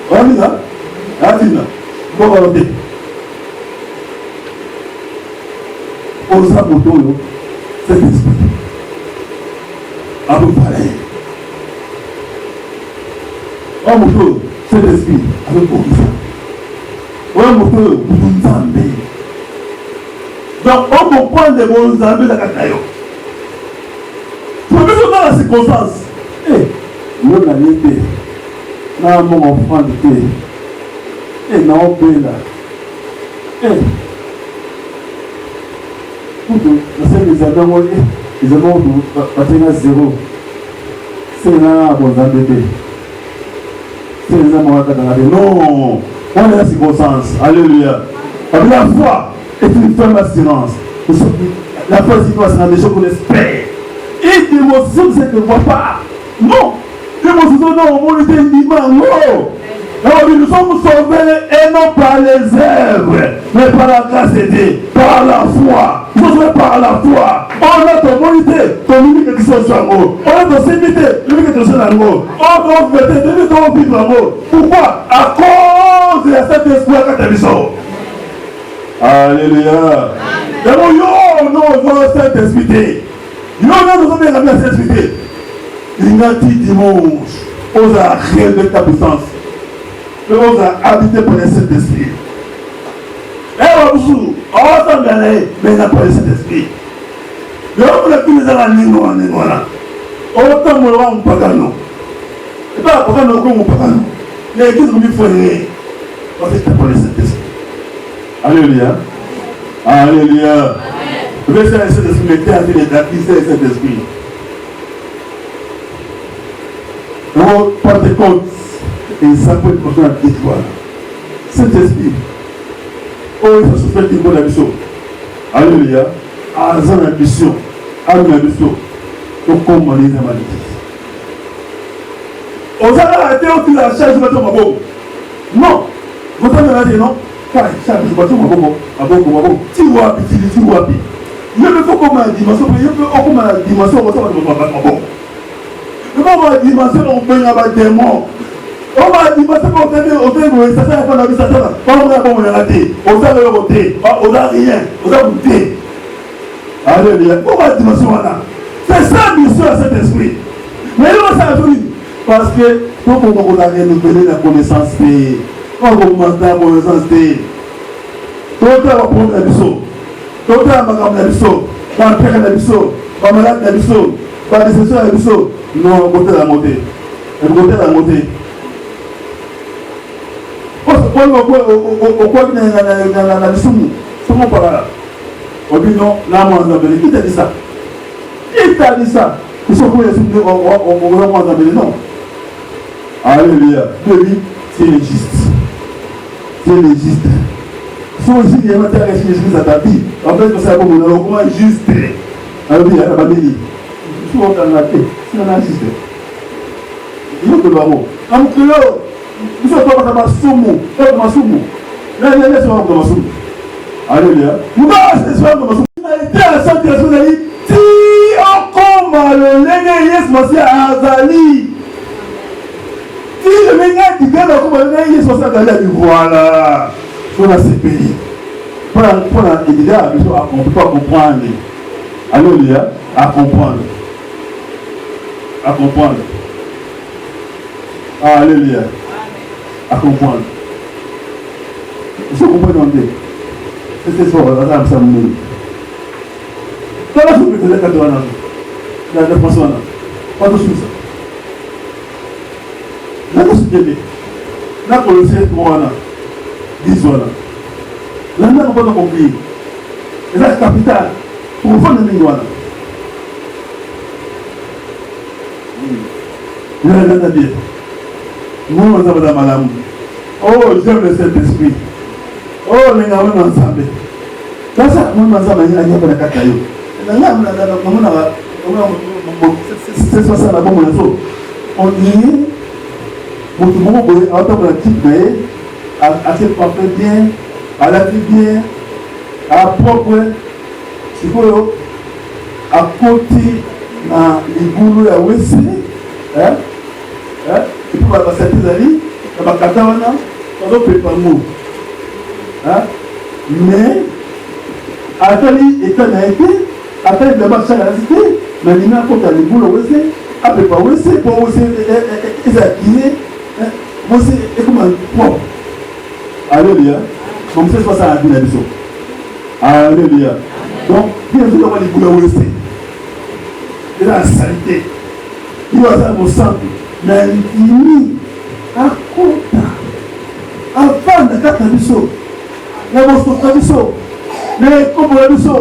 On dit là. Attends. Votre côté. On a beaucoup de cet esprit. À vous parler. On beaucoup cet esprit avec beaucoup de donc on comprend des bons amis dans la caillou. Pour que ce soit la circonstance, nous avons été dans mon enfant de thé, et non, on est là. Les amants ont zéro. C'est là, bon, c'est les amants non. On est la circonstance. Alléluia. La foi est une ferme assurance. La foi, c'est des choses qu'on espère. Et l'émotion, c'est qu'on ne voit pas. Non. L'émotion, non, on est uniquement. Non. Nous sommes sauvés et non par les œuvres, mais par la grâce de Dieu, par la foi. Nous sommes par la foi. On a ton monité, ton unique qui soit sur l'amour. On a ton sémité, l'unique qui est sur l'amour. On a ton vêté, l'unique qui est sur l'amour. Pourquoi? À cause de cet esprit à la maison. Alléluia. D'abord, non, on voit cet esprit. Non, nous sommes bien à cet esprit. Il y a 10 dimanches, on a réellement ta puissance. Mais on a habité par le Saint-Esprit. Et on s'en galère, mais il n'a pas le Saint-Esprit. Mais on a pu les avoir là. Autant qu'on va en pagano. Et pas en pagano comme en pagano. Les églises comme il faut aller. Parce que tu n'as pas le Saint-Esprit. Alléluia. Alléluia. Verset à cet esprit, mettez à fait les baptisés et cet esprit. Donc, Pentecôte, et ça peut être pour la victoire. Cet esprit, oh, il faut se faire une bonne ambition. Alléluia. À une ambition, à une ambition. Donc, comment les amalités. Aux arrêtés, on dit la charge de ma bombe. Non. Vous avez dit non. Car charge de ma bombe. Ma bombe. Tu vois, tu vois. Il y a faut comme une dimension, il y a comme une dimension, on va faire ma bombe. Il y a une dimension, on peut y avoir des démons. On va dire que ça sert à faire la vie, ça sert à faire la bombe, on a raté. On a voté, on n'a rien, on a goûté. Alléluia. Pourquoi la dimension là? C'est ça la mission à cet esprit. Mais là, ça a fini. Parce que, quand on a renouvelé la connaissance, on va augmenter la connaissance, on va prendre la mission. On va prendre la mission. On va prendre la mission. On va malade la mission. On va décider la mission. Non, on va monter la montée. On va monter la montée. Au quoi il y a la mission? Comment par là? On dit non, là, on va qui t'a dit ça? Qui t'a dit ça? Ils sont combien de on va non. Alléluia. Oui, c'est légiste. C'est légiste. Si on dit qu'il y a un matériel qui est juste à ta vie, en fait, c'est un peu comment juste. Alléluia, la famille. Si on a la paix, si on a juste. Il faut que le mot. En plus, nous sommes pas dans ma soumou. Dans ma soumou. Là, il y a des gens dans ma soumou. Alléluia. Nous sommes dans ma soumou. Il a été à Saint-Esprit. Si on combat le Lénéies, monsieur Azali. Si le Lénéies dit que le Lénéies, monsieur Azali, voilà. Pour la CPI. Pour la évidence, on ne peut pas comprendre. Alléluia. À comprendre. À comprendre. Alléluia. À comprendre. Vous comprenez? C'est ça, ça me dans la soupe de la catégorie, la défense, pas de soucis. La soupe la police, comment 10 ans. La n'a pas compris. Et la capitale, pour faire le million. Il y a un bien. Nous, nous avons madame. Oh, j'aime le Saint-Esprit. Oh, les gars, on est ensemble. Dans ça, nous avons un cataillot. C'est ça la bombe. On dit, pour tout le monde, en tant que type, à se parfait bien, à la vie bien, à propre, c'est quoi, à côté, dans les boulots à WC, et puis, on va s'être allé, on va katana, on va préparer mot. Mais, à Tali et Tanaïté, après le marché à la cité, mais il y a un peu de boulot aussi, après pas aussi, pour aussi examiner, aussi, et comment, propre. Alléluia. Comme ça, c'est ça la vie. Alléluia. Donc, bien sûr, on va les boulot aussi. Et la saleté. Il va faire mon sang, mais il à côté. Avant de faire la mission, la mission, mais comment la mission?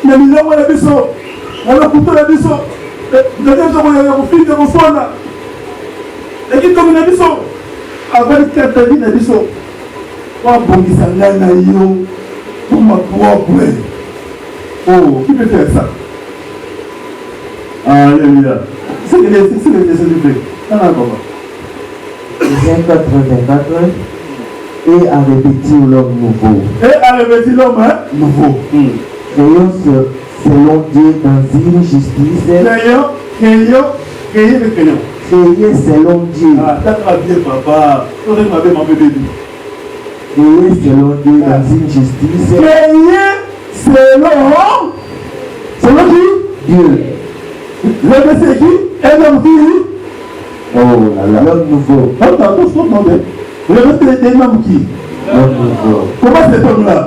Mais il y a la mission, on a coupé la mission, il y a un fils de mon soin là, et qui comme la mission, avec 4 années la mission, on a bon qui s'en a eu, pour ma propre. Oh, qui peut faire ça? Alléluia. C'est le décès. Ah, comment? Jean 4, 24. Et à revêtir l'homme nouveau. Et à revêtir l'homme nouveau. Créons selon Dieu dans une justice. Créons. Créez selon Dieu. Ah, ça va bien, papa. On va bien, mon bébé. Créez selon Dieu dans une justice. Créez selon qui? Dieu. Le verset qui? Un homme qui? Oh là là. L'homme nouveau. Attends, le verset est un homme qui? L'homme nouveau. Comment cet homme-là?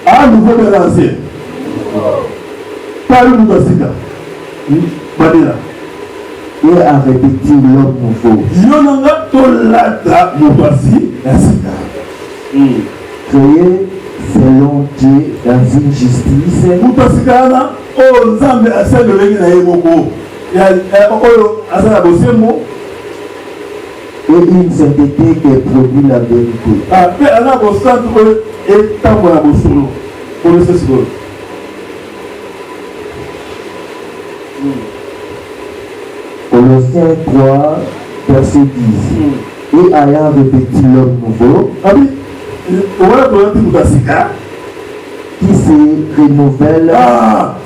Ah, nouveau de l'ancien. Pas le nouveau sida. Badela. Et à répéter l'homme nouveau. Yonanga tolata mubasi la sida. créé selon Dieu dans une justice Mutasikana, oh, Nzambe a celle de l'Église Naïmoko. Il y a Asana Bosemo. et une sainteté qui produit la vérité. Après, Anna Bossan, et Tambola Bosolo. Pour le Sesco. Colossiens 3, verset 10. Et ayant revêtu l'homme nouveau, Abi, voilà pour un petit Mutasika. qui se renouvelle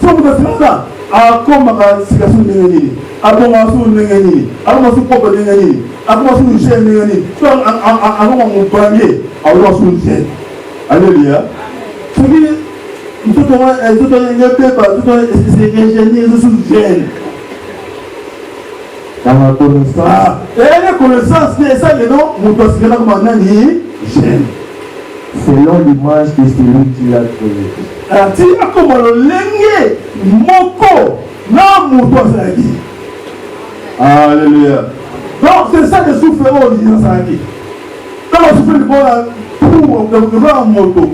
So Mutasika, a comme un Sikasu Nengani, a bon Asu Nengani, a bon Asu Papa Nengani, a bon Asu Chen Nengani, so a bon mon premier, a bon Asu Chen. Alléluia. Ce qui est tout c'est ingénieur, c'est Chen. dans la connaissance, Et la connaissance, c'est ça le nom, Mutasika comme un ami, Chen. selon l'image de celui qui l'a créé. Ati akoma lolenge moko na mutu azalaki. Alléluia. Donc c'est ça que souffle au Dieu azalaki. Quand on souffle pour devant moto,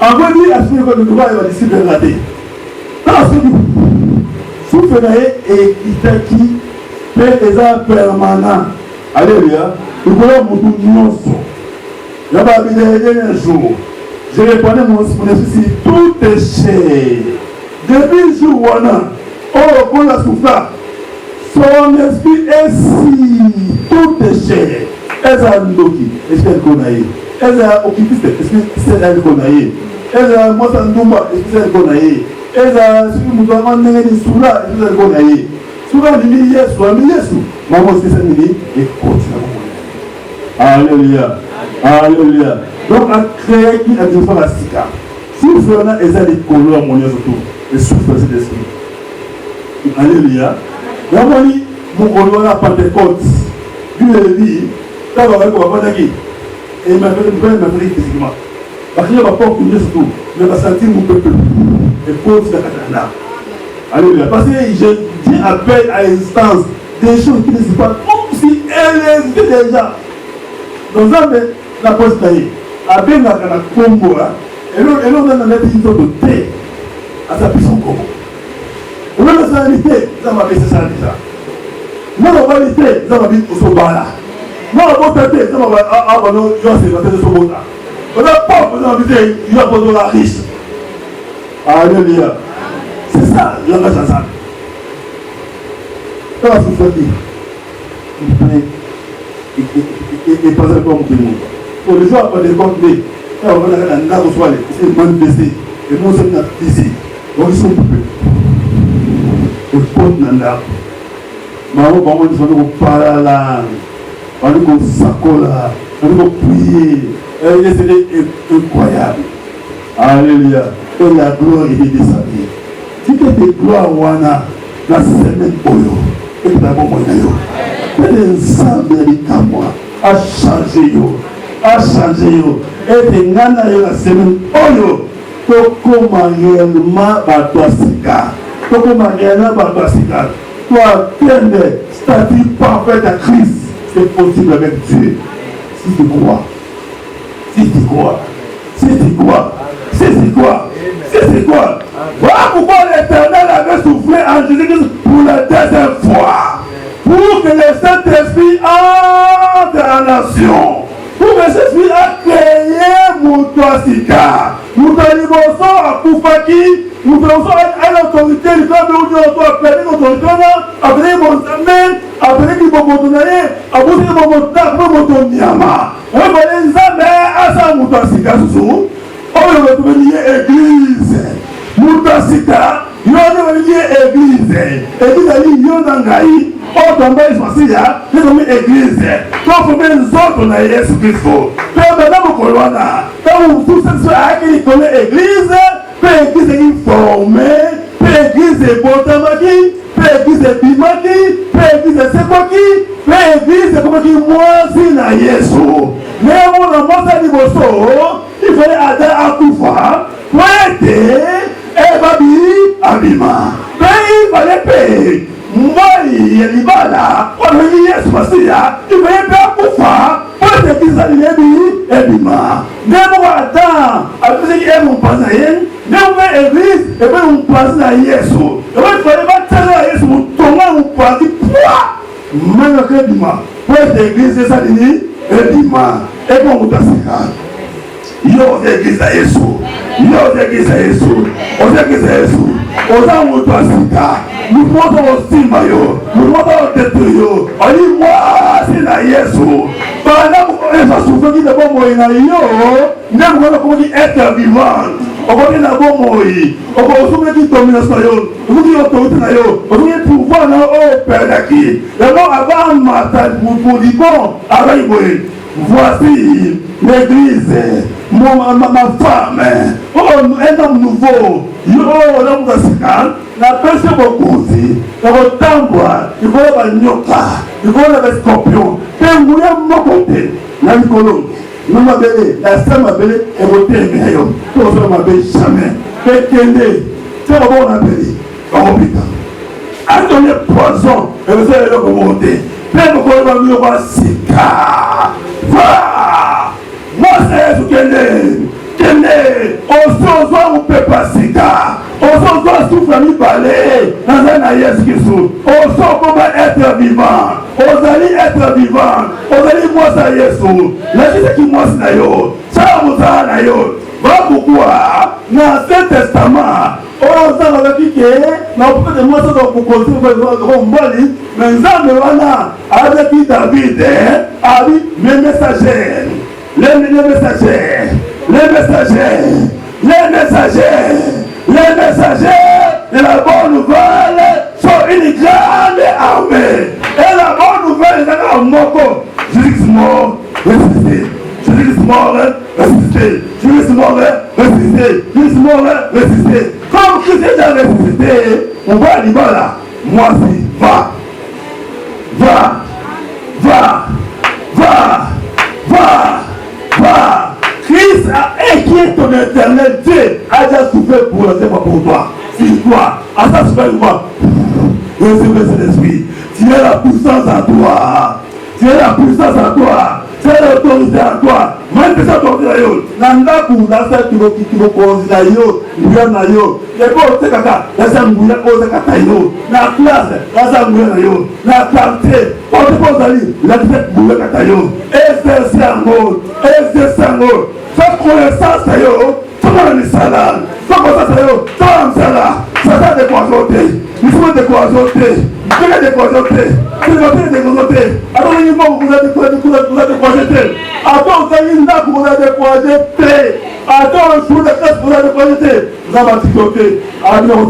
en vrai dire à ce que devant il va disciple raté. Quand on souffle et kitaki peut permanent. Alléluia. Il faut moto nyonso. Il va bien un jour. Je répondais mon esprit, tout est cher. Depuis le jour où on a, oh, pour la souffrance, son esprit est si, tout est cher. Est-ce à Ndoki, est-ce qu'elle connaît? Est-ce à Okipiste, est-ce qu'elle connaît? Est-ce à Mosandouma, est-ce qu'elle connaît? Est-ce à Sumoudaman Nengeni Soula, est-ce qu'elle connaît? Soula, il dit yes, soit yes, maman, c'est ça, il dit, et continue. Alléluia. Alléluia. Donc, à créer qui a dit faire la sika. Si vous faites un examen de couleur, mon Dieu, surtout, et souffle cet esprit. Alléluia. Là, on dit, mon couleur à Pentecôte, Dieu est dit, là, on va voir qui. Et il m'a fait physiquement. Parce qu'il va pas obtenir surtout, mais il va sentir mon peuple. Et pour ce Katana. Alléluia. Parce que je dis appel à l'instance des choses qui ne sont pas comme si elles étaient déjà. Donc, ça, la poste taillée. Avec la Congo, et l'on a une étude de thé à sa puissance Congo. On a la sanité, ça va baisser ça déjà. Non, la qualité, ça va vite au Sobala. Non, la beauté, ça va avoir nos gens, c'est la tête de Sobota. On a pas besoin de dire, il y a besoin de la riche. Alléluia. C'est ça, langage à ça. Quand la souffrance dit, il plaît, et pas encore mon monde. Pour les gens, pas de compte, quand on va dans la nage au soir, c'est manifesté. Et moi, c'est une ici. Donc, ils sont coupés. Et compte dans l'arbre. Maman, maman, ils sont parler là. On dit qu'on s'accola. On dit qu'on prier. Et c'est incroyable. Alléluia. Et la gloire est descendue. Si tu es gloire, Wana, la semaine Oyo, et tu as bon moyen. L'ensemble de moi a changé. Et tu as la semaine Oyo. Comment réellement Batouasika. Comment réellement Batouasika. Toi, atteindre statut parfait à Christ. C'est possible avec Dieu. Si tu crois. Voilà pourquoi l'Éternel avait soufflé en Jésus-Christ pour la deuxième fois. Pour que le Saint-Esprit entre en nation. Pour que Saint-Esprit a créé Moutouasika. Nous avons à Koufaki. Nous avons à l'autorité. Nous avons appelé l'autorité. Appelé mon amène. Appelé qui vont m'entourer. Appelé qui vont m'entourer. On va les amener à sa Moutouasika. On va devenir église. Moutouasika. Il y a une église. Église a dit, il y a un on tombe ici, nous sommes église. Nous sommes les autres dans Jésus-Christ. Maintenant, vous connaissez. Quand vous tous ceux qui connaissent l'église, l'église est formée, l'église est Botamaki, l'église est Bimaki, l'église est Sekwaki, l'église est comme qui moi, c'est la Yesu. Mais on a montré du bosso, il fallait aller à Koufa, pour aider, et Babi, Abima. Mais il fallait payer. Moi, il y a des balles, on a dit yes, parce qu'il y a des balles pour faire, pour être église et bima. Même Adam, avec ceux qui aiment mon pasayen, même église, et puis mon passe à Yesu. Et puis il fallait pas tellement à Yesu, mon tournant, mon passe, même que bima. Pour être église, c'est ça, et bima. Et puis on doit se yo église à Yesu. Yo église à Yesu. Aux églises à Yesu. Aux âmes où doit se nous montrons aussi maillot. Nous montrons tête yo. On dit moi, c'est la Yesu. Pendant qu'on va souffrir de bon moyen yo, même quand on dit être vivant. On va dire la bon moyen. On va souffrir qui domination yo. On dit autorité na yo. On dit pouvoir na au père qui. D'abord avant matin pour dire bon, avec moi. Voici l'église, ma femme, un homme nouveau, l'homme de Sécan, la personne beaucoup, la tambour, il faut la nyoka, il faut la scorpion, et vous avez mon côté, la colombe, nous m'appelez, la sœur m'appelait, et vous t'aimez, tout ça m'appelle jamais, et qu'elle est, c'est un bon appel, en hôpital. Attendez poison, et vous allez le remonter, même quand on va lui voir Sika. Va! Moi c'est ce qu'elle est. On s'en va, on peut pas Sika. On s'en va souffrir mi balai dans un aïe qui sous. On s'en comment être vivant. On allait être vivant. On allait moi ça Yesu. La chose qui moi c'est yo. Ça vous a na yo. Va pourquoi dans l'Ancien Testament. On s'en va avec qui na pour de moi ça doit pour construire un mbali. Mais Nzambe wana avec David avec mes messagers. Les messagers de la bonne nouvelle sont une grande armée. Et la bonne nouvelle est un moko. Jésus mort, ressuscité. Jésus mort, ressuscité. Jésus mort, ressuscité. Jésus mort, ressuscité. Comme Christ est déjà ressuscité, on va aller là. Moi aussi, va. Christ a inquiété ton éternel Dieu a déjà souffert pour toi. C'est toi. À ça souffert moi. Recevez cet esprit. Tu as la puissance en toi. C'est l'autorité en toi. Même que ça t'autorité à yo. Nanda pour la salle qui va conduire à yo. Bien à yo. Les beaux c'est caca. La salle mouille aux kata yo. La classe. La salle mouille à yo. La clarté. On te pose à lui. La tête mouille kata yo. Exercer en mode. Cette connaissance à yo. Tout le monde est salade. Cette connaissance à yo. Tout le monde est salade. Ça t'a décoisonné. Il faut décoisonner. Il faut décoisonner. Attends, il faut que vous avez décoisonné. Attends, vous avez une date pour vous avez décoisonné. Attends, un jour de classe pour vous avez décoisonné. Vous avez décoisonné. Allez, on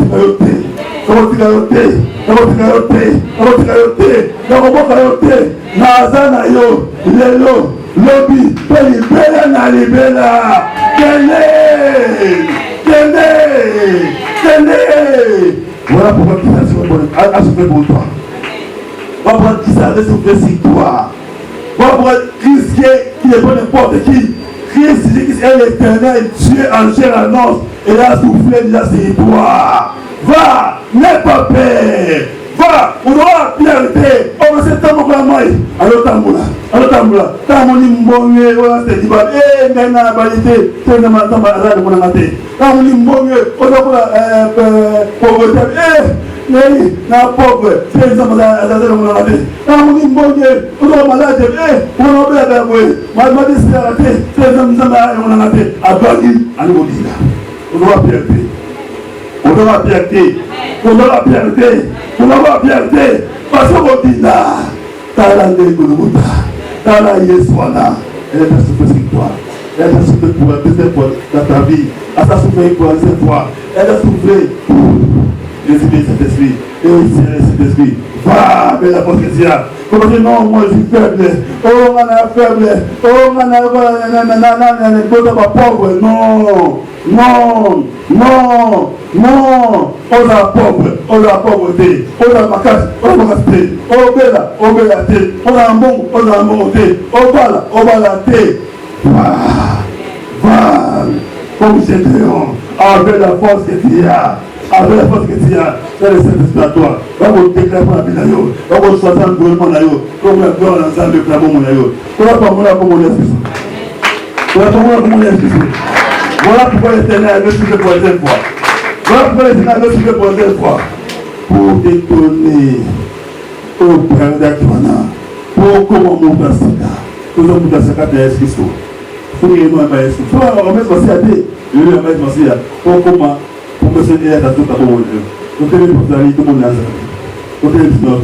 voilà pourquoi Christ a souffert pour toi. Voilà pourquoi Christ a souffert sur toi. Voilà pourquoi Christ qui n'est pas n'importe qui. Christ est l'éternel, Dieu en chair en os. Et il a soufflé déjà sur toi. Va, n'aie pas peur. Va, on aura la pierreté. On va se tamer pour la maille. Alors tamboula. Tamoni mbonge, on se dit, nena balité, c'est une matin à la bonne matin. Tamoni mbonge, on a pauvreté. Na pauvre, c'est une matin à la bonne matin. Tamoni mbonge, on a malade. On a bien la voix. Madame c'est une matin à la bonne matin. À Bali, à Nouveau-Dina. On doit pierreté. On doit pierreté. Parce qu'on dit là, Talande Golobuta, Tala Yeswana, elle a souffert sur toi. Elle a souffert pour la deuxième fois dans ta vie. Elle a souffert pour la deuxième fois. Elle a souffert pour recibir cet esprit. Et aussi cet esprit. Va, mais la force que tu as. Comment dire non, moi je suis faible. Oh, on est faible. Oh, on est pauvre. Non. On a pauvreté. On a macasse. On a macasse. On a la thé. On a un bon thé. On va la thé. Va. Comme c'est Dieu. Avec la force que tu as. avec la force que tu as dans les Saint-Esprit à toi. Va vous déclarer pour la vie d'ailleurs. Va vous choisir un gouvernement d'ailleurs. Comme la gloire ensemble de la bombe d'ailleurs. Voilà pourquoi comme on est. Voilà pourquoi comme on est. Voilà pourquoi l'Éternel a reçu pour la deuxième fois. Voilà pourquoi l'Éternel a reçu pour la deuxième fois. Pour te donner au Père d'Akimana. Pour comment mon Père Saka. Pour mon Père Saka de Jésus-Christ. Pour que nous ayons Jésus. Pour que nous ayons Jésus. Pour que nous ayons Jésus. Pour comment pour que c'est à tout à l'heure. Nous tenons pour aller tout le monde. Nous tenons pour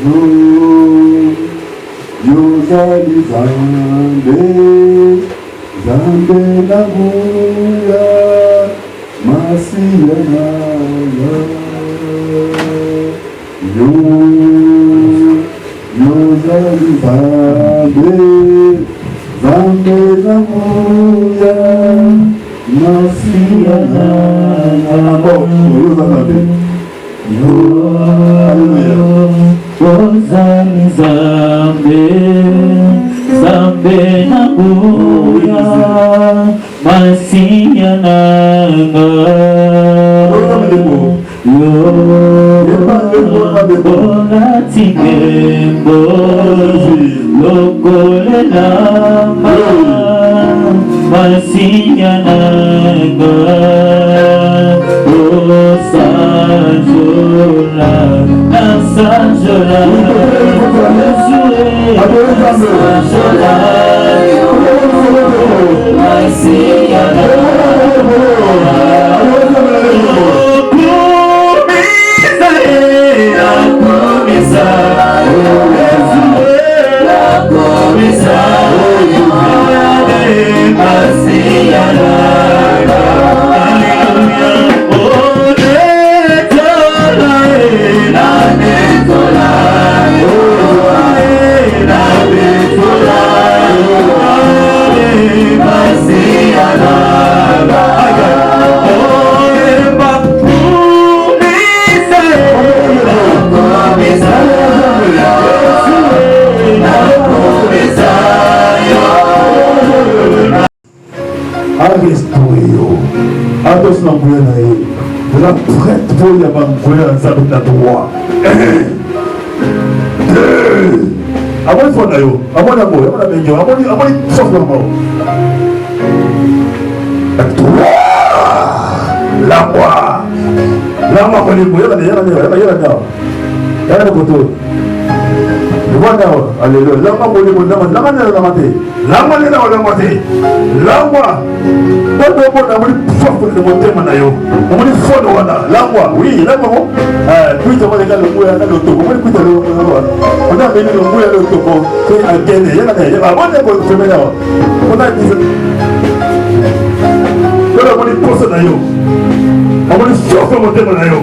nous. Nous allons Zambe na Muya Masiana Yo Zambe na Muya Masiana Ozali Zambe na Buya Masiya nanga Bola Tigembo Lokolela Masiya nanga Sajola Sajola Sajola Masiya Ados na mbuya na ye. La prête pour y avoir mbuya na sabi na droit. Amoni fo na yo. Amoni abo. Amoni abenyo. Amoni sof na mo. La droit. La moi koni mbuya na yana. Yana koto. Voilà, alléluia. Lama boli boli lama ne lama te. Lama ne lama te. Lama. Bodo bodo amoni fofo de monter manayo. Amoni fodo wana. Lama, oui, lama mo. Kuita wale kala kuya na loto. Amoni kuita lo lo. Ona beni lo kuya lo to ko. C'est agene. Yana ne. Amoni ko femena. Ona ni. Bodo amoni poso na yo. Amoni fofo monter manayo.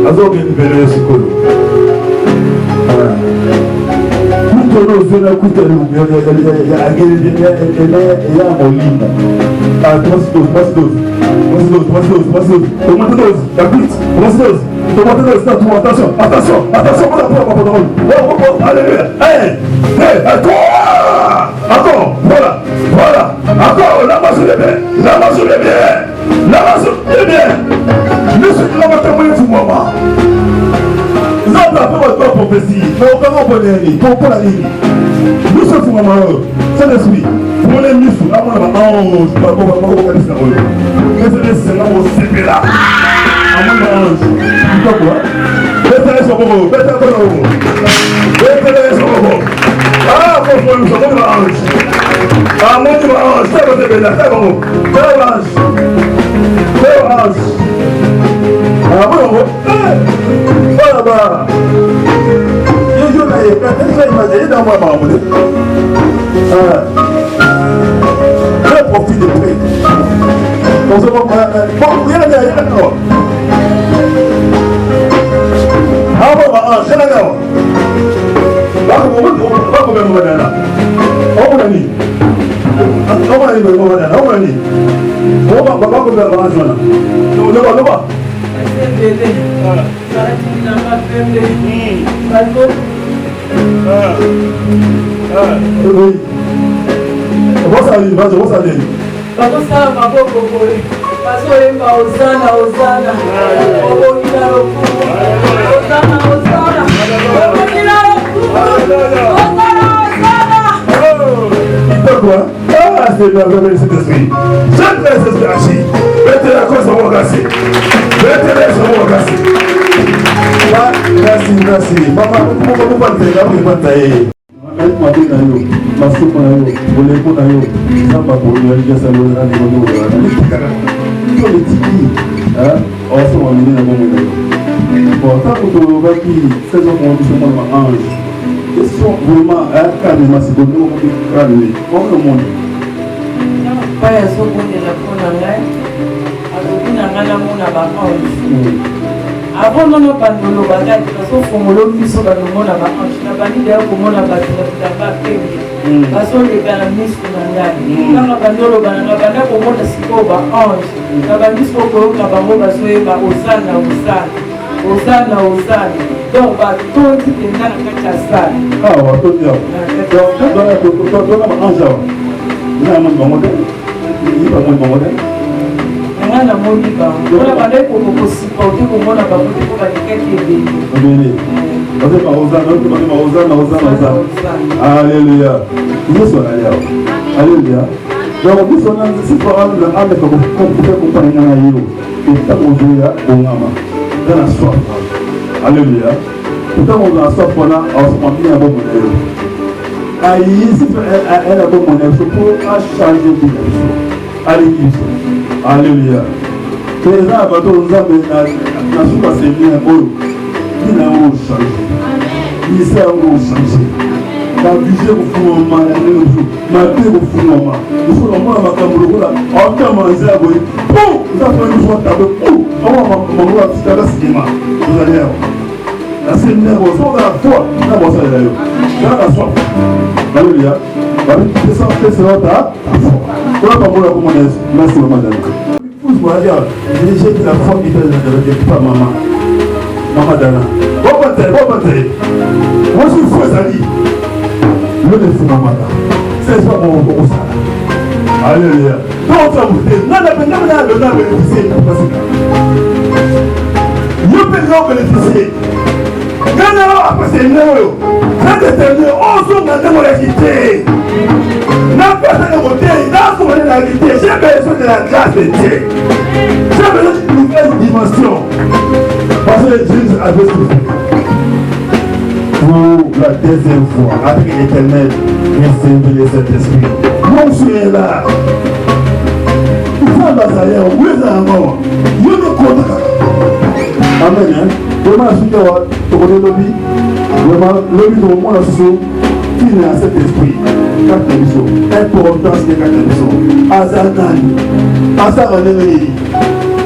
Azoge nibele sikolo. Kutono zona kutalo ya agere ya molimo. Tomatoes. Attention, pour alléluia. Encore, voilà. Encore, la masse de bien. Nous sommes là pour vous, maman. Nous avons fait votre prophétie. Mais on va pour la ligne. Nous sommes maman. C'est l'esprit. Pour les missions, à mon ange, pas mais c'est là où c'est là. À mon ange. Pourquoi? Bêtez son bobo. Ah, pour nous, c'est mon ange. Ah, mon ange, c'est bon. Ah bon, voilà. Je vais imaginer dans moi, je profite de près. Bon, il y a d'accord. Ah bon, c'est d'accord. bakosala maboko boye bazoyemba ozana ozana obongila lokumu ozana ozana obongila lokumu ozana ozana. Pourquoi? Ah, c'est la vérité cet esprit. J'aime cet esprit agir. Mettez la cause en cassé. Mettez-les sur mon cassé. Merci, merci. Maman, vous pas te faire, vous pas te faire. Ils sont vraiment carrément c'est comme nous qui parlons comme le monde. Pas ya sokonde la pona ngai akokina ngai na mona ba ange. Avant non pandolo bagati kaso fongolo miso ba mona ba ange na bani ya komona ba tata ba pembe. Kaso le kana miso na ngai. Kama pandolo bana na bana komona siko ba ange. Na bani siko ko ka ba mo ba soye ba osana osana. Osana osana. Donc, tout est dans la salle. Ah, on va tout dire. Donc, on va manger. Il y a un modèle. Il y a un modèle. Il y a un modèle. On a parlé pour que vous supportez pour moi, on a parlé pour que Alléluia. Alléluia. Donc, nous sommes ici pour avoir le âme pour accompagner la vie. Et tant qu'on joue là, on a dans la soif. Alléluia. Pourtant, on a soif pendant un bon modèle. Aïe, si elle a un bon modèle, il faut changer de vie. Alléluia. Les gens avant nous avons passé bien haut. Ils n'ont pas changé. Ils ont changé. La vision au fond de ma paix au fond de ma. Il faut vraiment ma caméra. On peut manger à boire. Pou! Nous avons une joie d'abord. Pou! On va manger à petit à la cinéma. Vous allez voir. La séminaire, on sort de la foi. Là, on s'en est d'ailleurs. C'est la soif. Alléluia. C'est ça, c'est ta foi. On va pas mourir comme on est. Merci, madame. Pousse-moi, regarde. J'ai dit la foi qui était dans la maman. Maman Dana. Bon bataille. Moi, je suis fou, ça dit. Le défi, maman. C'est ça, on ça. Alléluia. Donc, ça vous dit, non, bénéficier. Nous pouvons bénéficier. Nous après c'est nous. Ça détermine, on s'en a démolégité. N'a pas de côté, n'a pas de la vérité. J'ai besoin de la grâce de Dieu. J'ai besoin d'une nouvelle dimension. Parce que Jésus a besoin de pour la deuxième fois, avec l'Éternel, recevez cet esprit. Mon Dieu est là. Vous avez où est la mort? Vous ne connaissez pas. Amen. Vraiment, je suis là. Tu connais le lobby? Vraiment, le lobby de mon associé, qui est à cet esprit. Quatre émissions. Importance des quatre émissions. Azanani. Azanani.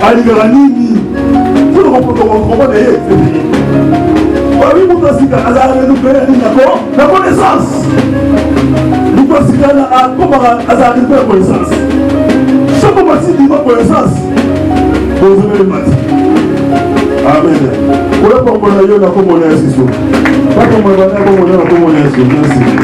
Aligarani. Vous ne comprenez pas. C'est fini. Oui, vous pensez qu'Azar nous fait la connaissance. Nous pensons qu'Azar nous fait la connaissance. Chaque fois que vous avez connaissance, vous avez le matin. Amen. Pour la pompe, on a eu la communauté. Pas comme on a eu la communauté. Merci.